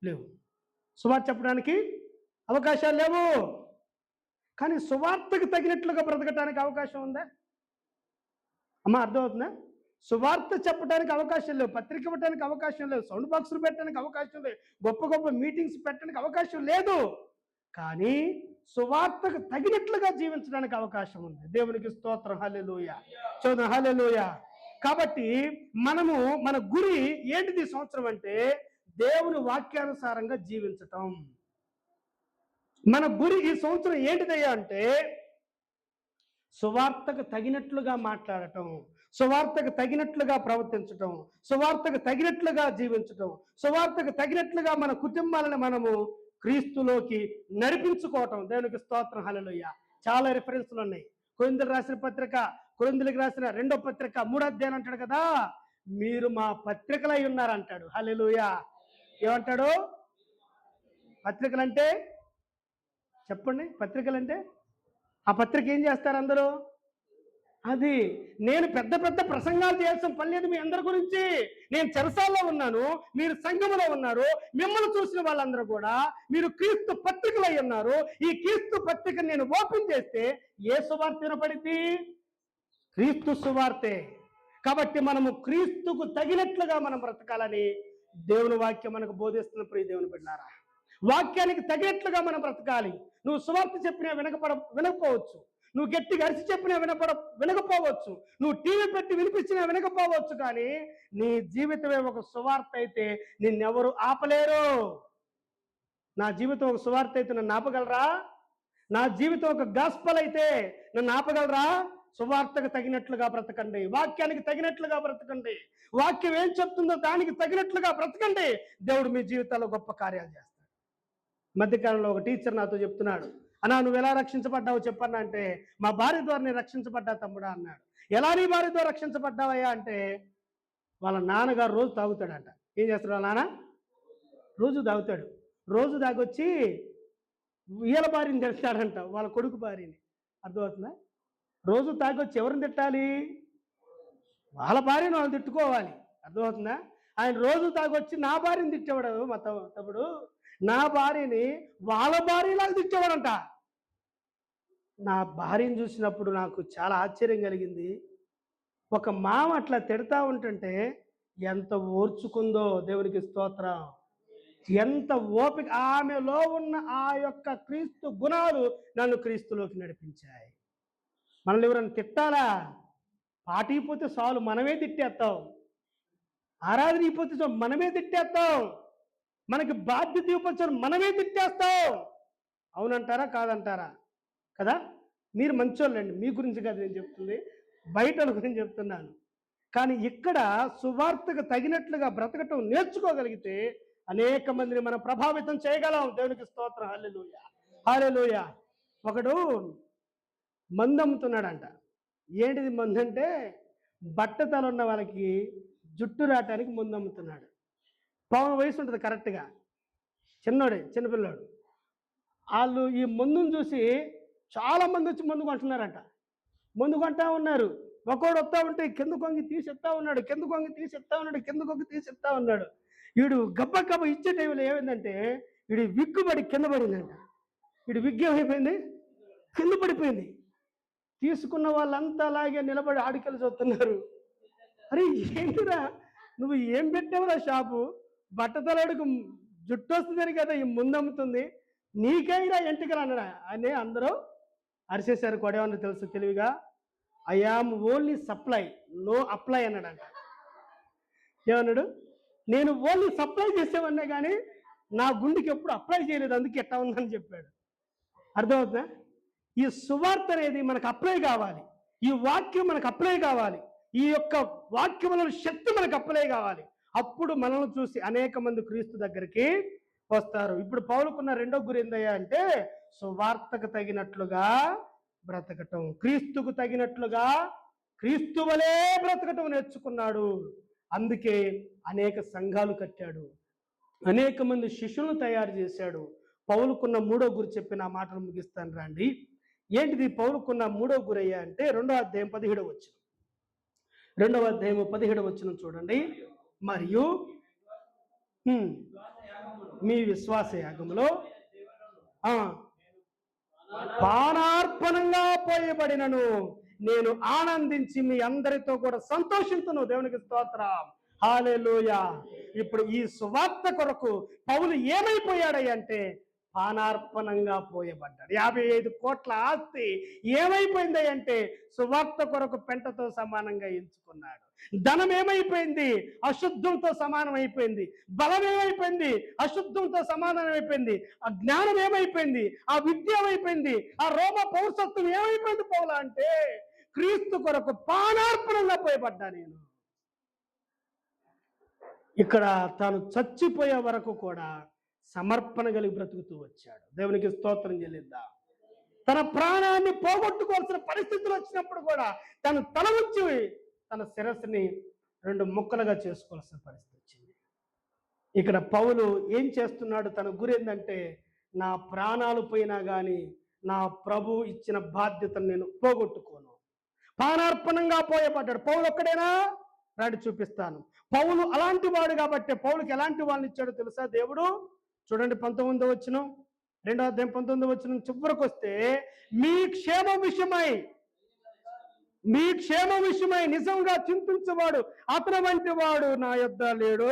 లేవు. సువార్త చెప్పడానికి అవకాశాలు లేవు. కానీ సువార్తకు తగినట్లుగా బ్రతకటానికి అవకాశం ఉందా అమ్మా? అర్థమవుతుందా? సువార్త చెప్పడానికి అవకాశం లేవు, పత్రిక ఇవ్వడానికి అవకాశం లేదు, సౌండ్ బాక్సులు పెట్టడానికి అవకాశం లేదు, గొప్ప గొప్ప మీటింగ్స్ పెట్టడానికి అవకాశం లేదు. కానీ సువార్తకు తగినట్లుగా జీవించడానికి అవకాశం ఉంది. దేవునికి స్తోత్రం, హల్లెలూయా. చూద్దాం, హల్లెలూయా. కాబట్టి మనము మన గురి ఏంటిది సంవత్సరం అంటే దేవుని వాక్యానుసారంగా జీవించటం. మన గురి ఈ సంవత్సరం ఏంటిదయ్యా అంటే సువార్తకు తగినట్లుగా మాట్లాడటం, సువార్తకు తగినట్లుగా ప్రవర్తించటం, సువార్తకు తగినట్లుగా జీవించటం, సువార్తకు తగినట్లుగా మన కుటుంబాలను మనము క్రీస్తులోకి నడిపించుకోవటం. దేవునికి స్తోత్రం, హల్లెలూయా. చాలా రిఫరెన్స్లు ఉన్నాయి. కొరింథీయులకు రాసిన పత్రిక, కొరింథీయులకు రాసిన 2వ పత్రిక 3వ అధ్యాయం అంటాడు కదా, మీరు మా పత్రికలై ఉన్నారంటాడు. హల్లెలూయా. ఏమంటాడు? పత్రికలంటే చెప్పండి, పత్రికలంటే ఆ పత్రిక ఏం చేస్తారు అందరూ? అది నేను పెద్ద పెద్ద ప్రసంగాలు చేయాల్సిన పని లేదు మీ అందరి గురించి. నేను చెరసాల్లో ఉన్నాను, మీరు సంఘములో ఉన్నారు, మిమ్మల్ని చూసిన వాళ్ళందరూ కూడా మీరు క్రీస్తు పత్రికలు అయి ఉన్నారు. ఈ క్రీస్తు పత్రికను నేను ఓపెన్ చేస్తే ఏ సువార్త వినపడింది? క్రీస్తు సువార్తే. కాబట్టి మనము క్రీస్తుకు తగినట్లుగా మనం బ్రతకాలని దేవుని వాక్యం మనకు బోధిస్తున్న ప్రియ దేవుని బిడ్డలారా, వాక్యానికి తగినట్లుగా మనం బ్రతకాలి. నువ్వు సువార్త చెప్పినా వినకపోవచ్చు, నువ్వు గట్టిగా అరిచి చెప్పినా వినకపోవచ్చు, నువ్వు టీవీ పెట్టి వినిపించినా వినకపోవచ్చు, కానీ నీ జీవితమే ఒక సువార్త అయితే నిన్నెవరు ఆపలేరు. నా జీవితం ఒక సువార్త అయితే నన్ను ఆపగలరా? నా జీవితం ఒక గాస్పల్ అయితే నన్ను ఆపగలరా? సువార్తకు తగినట్లుగా బ్రతకండి, వాక్యానికి తగినట్లుగా బ్రతకండి, వాక్యం ఏం చెప్తుందో దానికి తగినట్లుగా బ్రతకండి. దేవుడు మీ జీవితాల్లో గొప్ప కార్యాలు చేస్తాడు. మధ్యకాలంలో ఒక టీచర్ నాతో చెప్తున్నాడు, అన్నా నువ్వు ఎలా రక్షించబడ్డావు చెప్పన్నా అంటే, మా భార్య ద్వారా నేను రక్షించబడ్డా తమ్ముడా అన్నాడు. ఎలా నీ భార్య ద్వారా రక్షించబడ్డావయ్యా అంటే, వాళ్ళ నాన్నగారు రోజు తాగుతాడంట. ఏం చేస్తాడు వాళ్ళ నాన్న? రోజు తాగుతాడు. రోజు తాగొచ్చి వీళ్ళ భార్యని తిడతాడంట, వాళ్ళ కొడుకు భార్యని. అర్థమవుతుందా? రోజు తాగొచ్చి ఎవరిని తిట్టాలి? వాళ్ళ భార్యను వాళ్ళు తిట్టుకోవాలి. అర్థమవుతుందా? ఆయన రోజు తాగొచ్చి నా భార్యని తిట్టేవాడు, మా తమ్ముడు నా భార్యని వాళ్ళ భార్యలాగా తిట్టేవాడంట. నా భార్యను చూసినప్పుడు నాకు చాలా ఆశ్చర్యం కలిగింది. ఒక మామ అట్లా తిడతా ఉంటుంటే ఎంత ఓర్చుకుందో. దేవునికి స్తోత్రం. ఎంత ఓపిక. ఆమెలో ఉన్న ఆ యొక్క క్రీస్తు గుణాలు నన్ను క్రీస్తులోకి నడిపించాయి. మనల్ని ఎవరైనా తిట్టాలా? పాటిపోతే చాలు మనమే తిట్టేస్తాం. ఆరాధన ఇవ్వకపోతే మనమే తిట్టేస్తాం, మనకి బాధ్యత ఇవ్వకపోతే మనమే తిట్టేస్తాం. అవునంటారా కాదంటారా? కదా. మీరు మంచోళ్ళండి, మీ గురించి కాదు నేను చెప్తుంది, బయట గురించి చెప్తున్నాను. కానీ ఇక్కడ సువార్తకు తగినట్లుగా బ్రతకటం నేర్చుకోగలిగితే అనేక మందిని మనం ప్రభావితం చేయగలం. దేవునికి స్తోత్రం. హల్లెలూయా, హల్లెలూయా. ఒకడు మందు అమ్ముతున్నాడంట. ఏంటిది మందు అంటే, బట్టతలు ఉన్న వాళ్ళకి జుట్టు రావటానికి మందు అమ్ముతున్నాడు. పావు వయసు ఉంటుంది కరెక్ట్గా, చిన్నోడే, చిన్నపిల్లాడు. వాళ్ళు ఈ మందును చూసి చాలామంది వచ్చి మందు కొంటున్నారంట. మందు కొంటా ఉన్నారు. ఒకడు వస్తా ఉంటే కింద కొంగి తీసిస్తా ఉన్నాడు, కింద కొంగి తీసిస్తా ఉన్నాడు, కింద కొంగి తీసిస్తా ఉన్నాడు. వీడు గబ్బ గబ్బ ఇచ్చే టైంలో ఏమైందంటే వీడు విగ్గుబడి కింద పడిందంట. వీడు విగ్గు ఏమైపోయింది, కింద పడిపోయింది. తీసుకున్న వాళ్ళంతా అలాగే నిలబడి ఆడికలు చూస్తున్నారు. అరే ఏంటిరా, నువ్వు ఏం పెట్టావురా షాపు? బట్టతలడుకు జుట్టు వస్తుందని కదా ఈ ముందు అమ్ముతుంది, నీకైనా ఎంటికలు అన్నాడా అని అందరూ అరిసేశారు. కొడేమన్నా తెలుసు తెలివిగా, I am only supply, no apply అన్నాడంట. ఏమన్నాడు? నేను ఓన్లీ సప్లై చేసేవన్నా కానీ నా గుండెకి ఎప్పుడు అప్లై చేయలేదు, అందుకే ఎట్టా ఉందని చెప్పాడు. అర్థమవుతుందా? ఈ సువార్త అనేది మనకు అప్లై కావాలి, ఈ వాక్యం మనకు అప్లై కావాలి, ఈ యొక్క వాక్యముల శక్తి మనకు అప్లై కావాలి. అప్పుడు మనల్ని చూసి అనేక మంది క్రీస్తు దగ్గరికి వస్తారు. ఇప్పుడు పౌలుకున్న రెండో గురి ఏందయ్యా అంటే సువార్తకు తగినట్లుగా బ్రతకటం, క్రీస్తుకు తగినట్లుగా క్రీస్తు వలే బ్రతకటం నేర్చుకున్నాడు. అందుకే అనేక సంఘాలు కట్టాడు, అనేక మంది శిష్యులను తయారు చేశాడు. పౌలుకున్న మూడో గురి చెప్పిన ఆ మాటలు ముగిస్తాను రండి. ఏంటిది పౌలుకున్న మూడో గురయ్యా అంటే 2వ అధ్యాయం 17వ వచనం. 2వ అధ్యాయం 17వ వచనం చూడండి. మరియు మీ విశ్వాస యాగములో పానార్పణంగా పోయబడినను నేను ఆనందించి మీ అందరితో కూడా సంతోషించును. దేవునికి స్తోత్రం. హల్లెలూయా. ఇప్పుడు ఈ సువార్త కొరకు పౌలు ఏమైపోయాడంటే పానార్పణంగా పోయబడ్డాడు. 55 కోట్ల ఆస్తి ఏమైపోయింది అంటే సువార్త కొరకు పెంటతో సమానంగా ఎంచుకున్నాడు. ధనం ఏమైపోయింది? అశుద్ధంతో సమానం అయిపోయింది. బలం ఏమైపోయింది? అశుద్ధంతో సమానం అయిపోయింది. ఆ జ్ఞానం ఏమైపోయింది? ఆ విద్య ఏమైపోయింది? ఆ రోమ పౌరసత్వం ఏమైపోయింది? పౌలా అంటే క్రీస్తు కొరకు పానార్పణంగా పోయబడ్డా నేను. ఇక్కడ తాను చచ్చిపోయే వరకు కూడా సమర్పణ కలిగి బ్రతుకుతూ వచ్చాడు. దేవునికి స్తోత్రం చెల్లిద్దాం. తన ప్రాణాన్ని పోగొట్టుకోవాల్సిన పరిస్థితులు వచ్చినప్పుడు కూడా తను తల ఉంచి తన శిరస్సుని 2 ముక్కలుగా చేసుకోవాల్సిన పరిస్థితి వచ్చింది. ఇక్కడ పౌలు ఏం చేస్తున్నాడు? తన గురి ఏంటంటే నా ప్రాణాలు పోయినా కానీ నా ప్రభు ఇచ్చిన బాధ్యతను నేను పోగొట్టుకోను. పానార్పణంగా పోయబడ్డాడు. పౌలు ఒక్కడేనా? రాడి చూపిస్తాను. పౌలు అలాంటి వాడు కాబట్టి పౌలుకి ఎలాంటి వాళ్ళని ఇచ్చాడో తెలుసా దేవుడు? చూడండి 19వ వచనం, 2వ అధ్యాయం 19వ వచనం చివరికి వస్తే మీ క్షేమ విషయమై నిజంగా చింతించేవాడు అతని వంటి వాడు నా యొద్ద లేడు.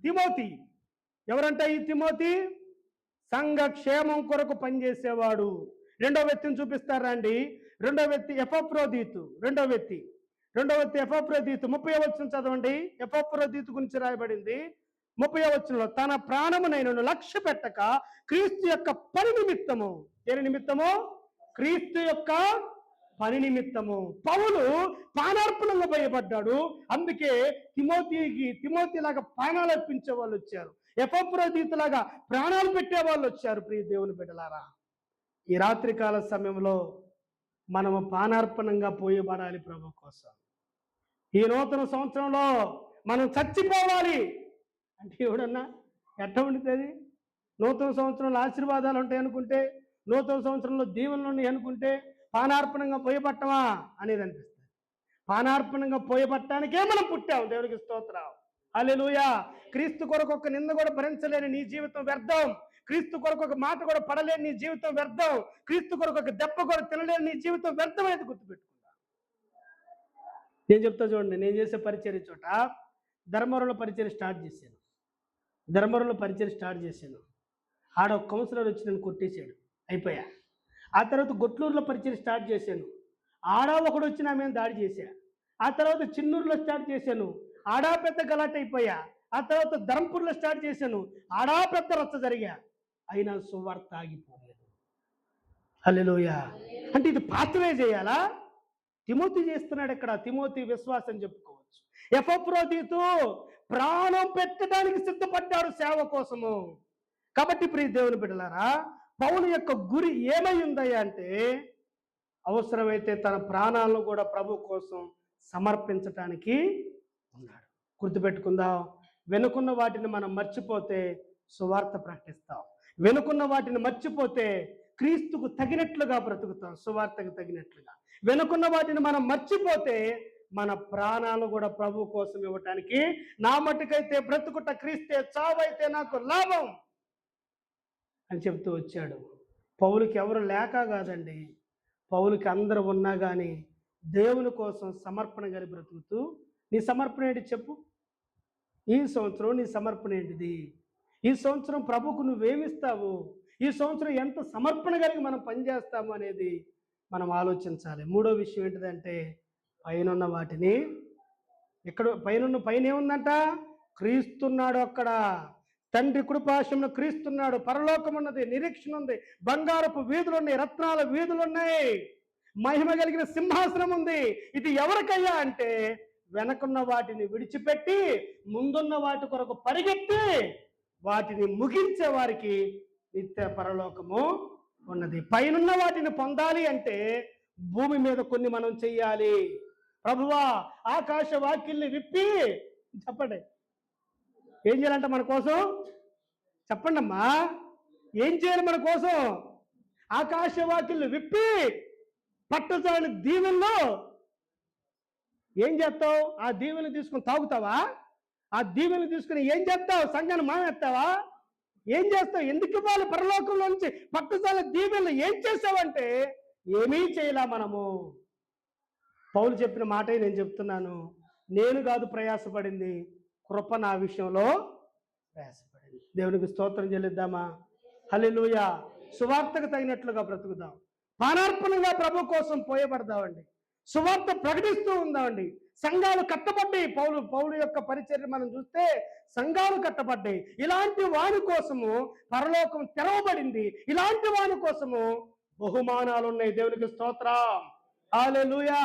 తిమోతి. ఎవరంట ఈ తిమోతి? సంఘ క్షేమం కొరకు పనిచేసేవాడు. రెండో వ్యక్తిని చూపిస్తారా అండి? రెండో వ్యక్తి ఎపఫ్రోదీతు. రెండో వ్యక్తి ఎపఫ్రోదీతు. 30వ వచనం చదవండి. ఎపఫ్రోదీతు గురించి రాయబడింది 30వ వచనంలో, తన ప్రాణమునైనను లక్ష్య పెట్టక క్రీస్తు యొక్క పని నిమిత్తము. దేని నిమిత్తము? క్రీస్తు యొక్క పని నిమిత్తము పౌలు పానార్పణంగా భయపడ్డాడు. అందుకే తిమోతి లాగా ప్రాణాలు అర్పించే వాళ్ళు వచ్చారు, ఎపఫ్రోదీతు లాగా ప్రాణాలు పెట్టే వాళ్ళు వచ్చారు. ప్రియ దేవుని బిడ్డలారా, ఈ రాత్రికాల సమయంలో మనము పానార్పణంగా పోయబడాలి ప్రభు కోసం. ఈ నూతన సంవత్సరంలో మనం చచ్చిపోవాలి అంటే ఎవడన్నా ఎట్ట ఉంటుంది? నూతన సంవత్సరంలో ఆశీర్వాదాలు ఉంటాయి అనుకుంటే, నూతన సంవత్సరంలో దీవెనలు ఉన్నాయి అనుకుంటే పానార్పణంగా పోయబట్టమా అనేది అనిపిస్తుంది. పానార్పణంగా పోయబట్టడానికే మనం పుట్టాం. దేవునికి స్తోత్రం. హల్లెలూయా. క్రీస్తు కొరకు ఒక నింద కూడా భరించలేని నీ జీవితం వ్యర్థం. క్రీస్తు కొరకు ఒక మాట కూడా పడలేని నీ జీవితం వ్యర్థం. క్రీస్తు కొరకు ఒక దెబ్బ కూడా తినలేని నీ జీవితం వ్యర్థం అనేది గుర్తుపెట్టుకుంటా. నేను చెప్తా చూడండి. నేను చేసే పరిచర్య చోట ధర్మవరంలో పరిచర్య స్టార్ట్ చేశాను. ఆడ ఒక కౌన్సిలర్ వచ్చి నన్ను కొట్టేశాడు, అయిపోయా. ఆ తర్వాత గొట్లూరులో పరిచర్య స్టార్ట్ చేశాను. ఆడ ఒకడు వచ్చి నా మీద దాడి చేశా. ఆ తర్వాత చిన్నూరులో స్టార్ట్ చేశాను. ఆడా పెద్ద గలాట అయిపోయా. ఆ తర్వాత ధర్మపురిలో స్టార్ట్ చేశాను, ఆడా పెద్ద రచ్చ జరిగా, అయినా సువార్త ఆగిపోలేదు. హల్లెలూయా. అంటే ఇది పాత్వే చేయాలా? తిమోతి చేస్తున్నాడు ఇక్కడ. తిమోతి విశ్వాసం చెప్పుకోవచ్చు. ఎపఫ్రోదితు ప్రాణం పెట్టడానికి సిద్ధపడ్డాడు సేవ కోసము. కాబట్టి ప్రియ దేవుని బిడ్డలారా, పౌలు యొక్క గురి ఏమై ఉందయ్యా అంటే, అవసరమైతే తన ప్రాణాలను కూడా ప్రభు కోసం సమర్పించటానికి ఉన్నాడు. గుర్తుపెట్టుకుందాం. వెనుకున్న వాటిని మనం మర్చిపోతే సువార్త ప్రకటిస్తాం. వెనుకున్న వాటిని మర్చిపోతే క్రీస్తుకు తగినట్లుగా బ్రతుకుతాం, సువార్తకు తగినట్లుగా. వెనుకున్న వాటిని మనం మర్చిపోతే మన ప్రాణాలు కూడా ప్రభు కోసం ఇవ్వటానికి, నా మట్టుకైతే బ్రతుకుట క్రీస్తే, చావైతే నాకు లాభం అని చెప్తూ వచ్చాడు. పౌలుకి ఎవరు లేక కాదండి, పౌలుకి అందరూ ఉన్నా కానీ దేవుని కోసం సమర్పణ కలిగి బ్రతుకుతూ, నీ సమర్పణ ఏంటి చెప్పు? ఈ సంవత్సరం నీ సమర్పణ ఏంటిది? ఈ సంవత్సరం ప్రభుకు నువ్వేమిస్తావు? ఈ సంవత్సరం ఎంత సమర్పణ కలిగి మనం పనిచేస్తాము అనేది మనం ఆలోచించాలి. మూడో విషయం ఏంటిదంటే, పైనున్న వాటిని, ఎక్కడ పైన ఏముందంట? క్రీస్తున్నాడు అక్కడ. తండ్రి కృపాశమును క్రీస్తున్నాడు. పరలోకం ఉన్నది, నిరీక్షణ ఉంది, బంగారపు వీధులు ఉన్నాయి, రత్నాల వీధులు ఉన్నాయి, మహిమ కలిగిన సింహాసనం ఉంది. ఇది ఎవరికయ్యా అంటే, వెనకున్న వాటిని విడిచిపెట్టి ముందున్న వాటి కొరకు పరిగెత్తి వాటిని ముగించే వారికి నిత్య పరలోకము ఉన్నది. పైనున్న వాటిని పొందాలి అంటే భూమి మీద కొన్ని మనం చెయ్యాలి. ప్రభువా, ఆకాశ వాకిల్ని విప్పి, చెప్పండి ఏం చేయాలంట మన కోసం? చెప్పండి అమ్మా, ఏం చేయాలి మన కోసం? ఆకాశ వాకిల్ని విప్పి పట్టజాని దీవెనలో ఏం చేస్తావు? ఆ దీవెనలు తీసుకుని తాగుతావా? ఆ దీవెనలు తీసుకుని ఏం చేస్తావు? సంఘాన్ని మానేస్తావా? ఏం చేస్తావు? ఎందుకు ఇవ్వాలి? పరలోకంలో నుంచి పట్టజాల దీవెనలు ఏం చేసావంటే ఏమీ చేయలా మనము. పౌలు చెప్పిన మాటే నేను చెప్తున్నాను. నేను కాదు ప్రయాసపడింది, కృప నా విషయంలో ప్రయాసపడింది. దేవునికి స్తోత్రం చెల్లిద్దామా? హల్లెలూయా. సువార్తకు తగినట్లుగా బ్రతుకుదాం. పానార్పణంగా ప్రభు కోసం పోయబడదామండి. సువార్త ప్రకటిస్తూ ఉందామండి. సంఘాలు కట్టబడ్డాయి. పౌలు యొక్క పరిచర్య మనం చూస్తే సంఘాలు కట్టబడ్డాయి. ఇలాంటి వాని కోసము పరలోకం తెరవబడింది. ఇలాంటి వాని కోసము బహుమానాలు ఉన్నాయి. దేవునికి స్తోత్రం. హల్లెలూయా.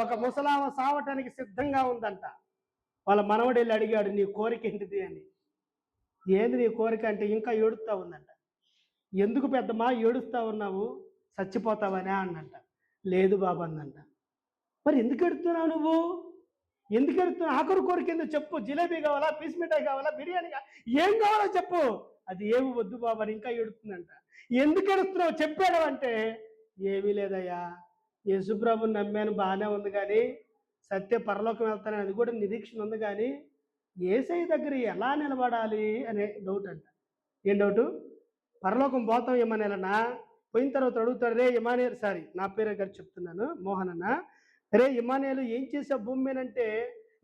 ఒక ముసలామ సావటానికి సిద్ధంగా ఉందంట. వాళ్ళ మనవడు వెళ్ళి అడిగాడు, నీ కోరిక ఏంటిది అని. ఏంది నీ కోరిక అంటే, ఇంకా ఏడుస్తా ఉందంట. ఎందుకు పెద్దమ్మా ఏడుస్తా ఉన్నావు? చచ్చిపోతావనే అన్నంట. లేదు బాబు అందంట. మరి ఎందుకు ఎడుతున్నావు నువ్వు? ఎందుకు ఎడుతున్నావు? ఆఖరు కోరిక ఏందో చెప్పు. జిలేబీ కావాలా, పీస్ మిఠాయి కావాలా, బిర్యానీ ఏం కావాలో చెప్పు. అది ఏమి వద్దు బాబు అని ఇంకా ఏడుతుందంట. ఎందుకు ఎడుస్తున్నావు చెప్పాడు అంటే, ఏమీ లేదయ్యా, యేసుప్రభుని నమ్మాను, బాగానే ఉంది, కానీ సత్య పరలోకం వెళ్తానని అది కూడా నిరీక్షణ ఉంది, కానీ యేసయ్య దగ్గర ఎలా నిలబడాలి అనే డౌట్ అంట. ఏం డౌటు? పరలోకం పోతాం ఏమనేలన్నా, పోయిన తర్వాత అడుగుతాడు, రే ఇమానియల్, సారీ నా పేరే గారు చెప్తున్నాను, మోహన్ అన్న, రే ఇమానియలు ఏం చేసావు భూమి మీద అంటే,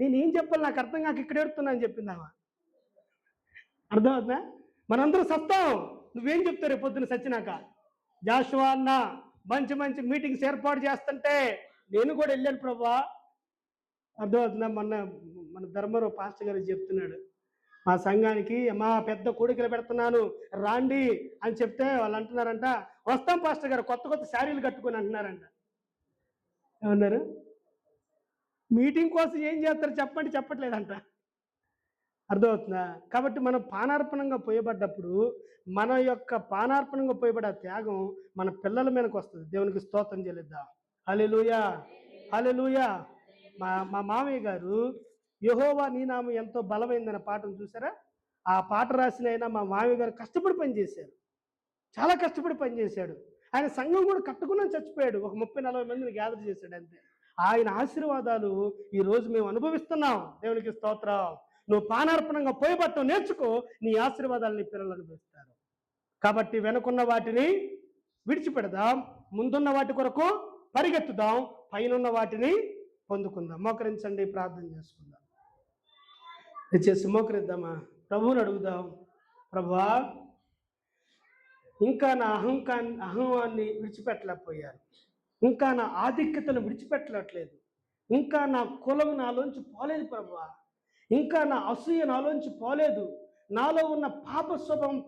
నేను ఏం చెప్పాలి నాకు అర్థం కాక ఇక్కడ ఏడుతున్నా అని చెప్పిందామా. అర్థం అవుతుందా? మనందరూ సత్తాం, నువ్వేం చెప్తావు రేపు పొద్దున సచ్చినాక? జాషువా అన్న మంచి మంచి మీటింగ్స్ ఏర్పాటు చేస్తుంటే నేను కూడా వెళ్ళాను ప్రభా. అర్థమవుతుందా? మన ధర్మరావు పాస్టర్ గారు చెప్తున్నాడు, మా సంఘానికి మా పెద్ద కోడికలు పెడుతున్నాను రాండి అని చెప్తే వాళ్ళు అంటున్నారంట, వస్తాం పాస్టర్ గారు, కొత్త కొత్త శారీలు కట్టుకొని అంటున్నారంట. ఏమన్నారు? మీటింగ్ కోసం ఏం చేస్తారు చెప్పండి, చెప్పట్లేదంట. అర్థమవుతుందా? కాబట్టి మనం పానార్పణంగా పోయబడ్డప్పుడు మన యొక్క పానార్పణంగా పోయబడ్డ త్యాగం మన పిల్లల మీదకి వస్తుంది. దేవునికి స్తోత్రం చెల్లిద్దాం. హల్లెలూయా, హల్లెలూయా. మా మామయ్య గారు యెహోవా నీ నామం ఎంతో బలమైందన్న పాటను చూసారా? ఆ పాట రాసిన అయినా మా మామయ్య గారు కష్టపడి పనిచేశారు, చాలా కష్టపడి పనిచేశాడు. ఆయన సంఘం కూడా కట్టుకుని చచ్చిపోయాడు. ఒక 30-40 మందిని గ్యాదర్ చేశాడు అంతే. ఆయన ఆశీర్వాదాలు ఈరోజు మేము అనుభవిస్తున్నాం. దేవునికి స్తోత్రం. నువ్వు పానార్పణంగా పోయబట్టం నేర్చుకో, నీ ఆశీర్వాదాలు నీ పిల్లలు అనుభవిస్తారు. కాబట్టి వెనుకున్న వాటిని విడిచిపెడదాం, ముందున్న వాటి కొరకు పరిగెత్తుదాం, పైనున్న వాటిని పొందుకుందాం. మోకరించండి, ప్రార్థన చేసుకుందాం. దయచేసి మోకరిద్దామా? ప్రభువుని అడుగుదాం. ప్రభువా, ఇంకా నా అహంవాన్ని విడిచిపెట్టలేకపోయాను, ఇంకా నా ఆధిక్యతను విడిచిపెట్టట్లేదు, ఇంకా నా కులం నాలోంచి పోలేదు ప్రభువా. ఇంకా నా అసూయ నాలోంచి పోలేదు, నాలో ఉన్న పాప స్వభావం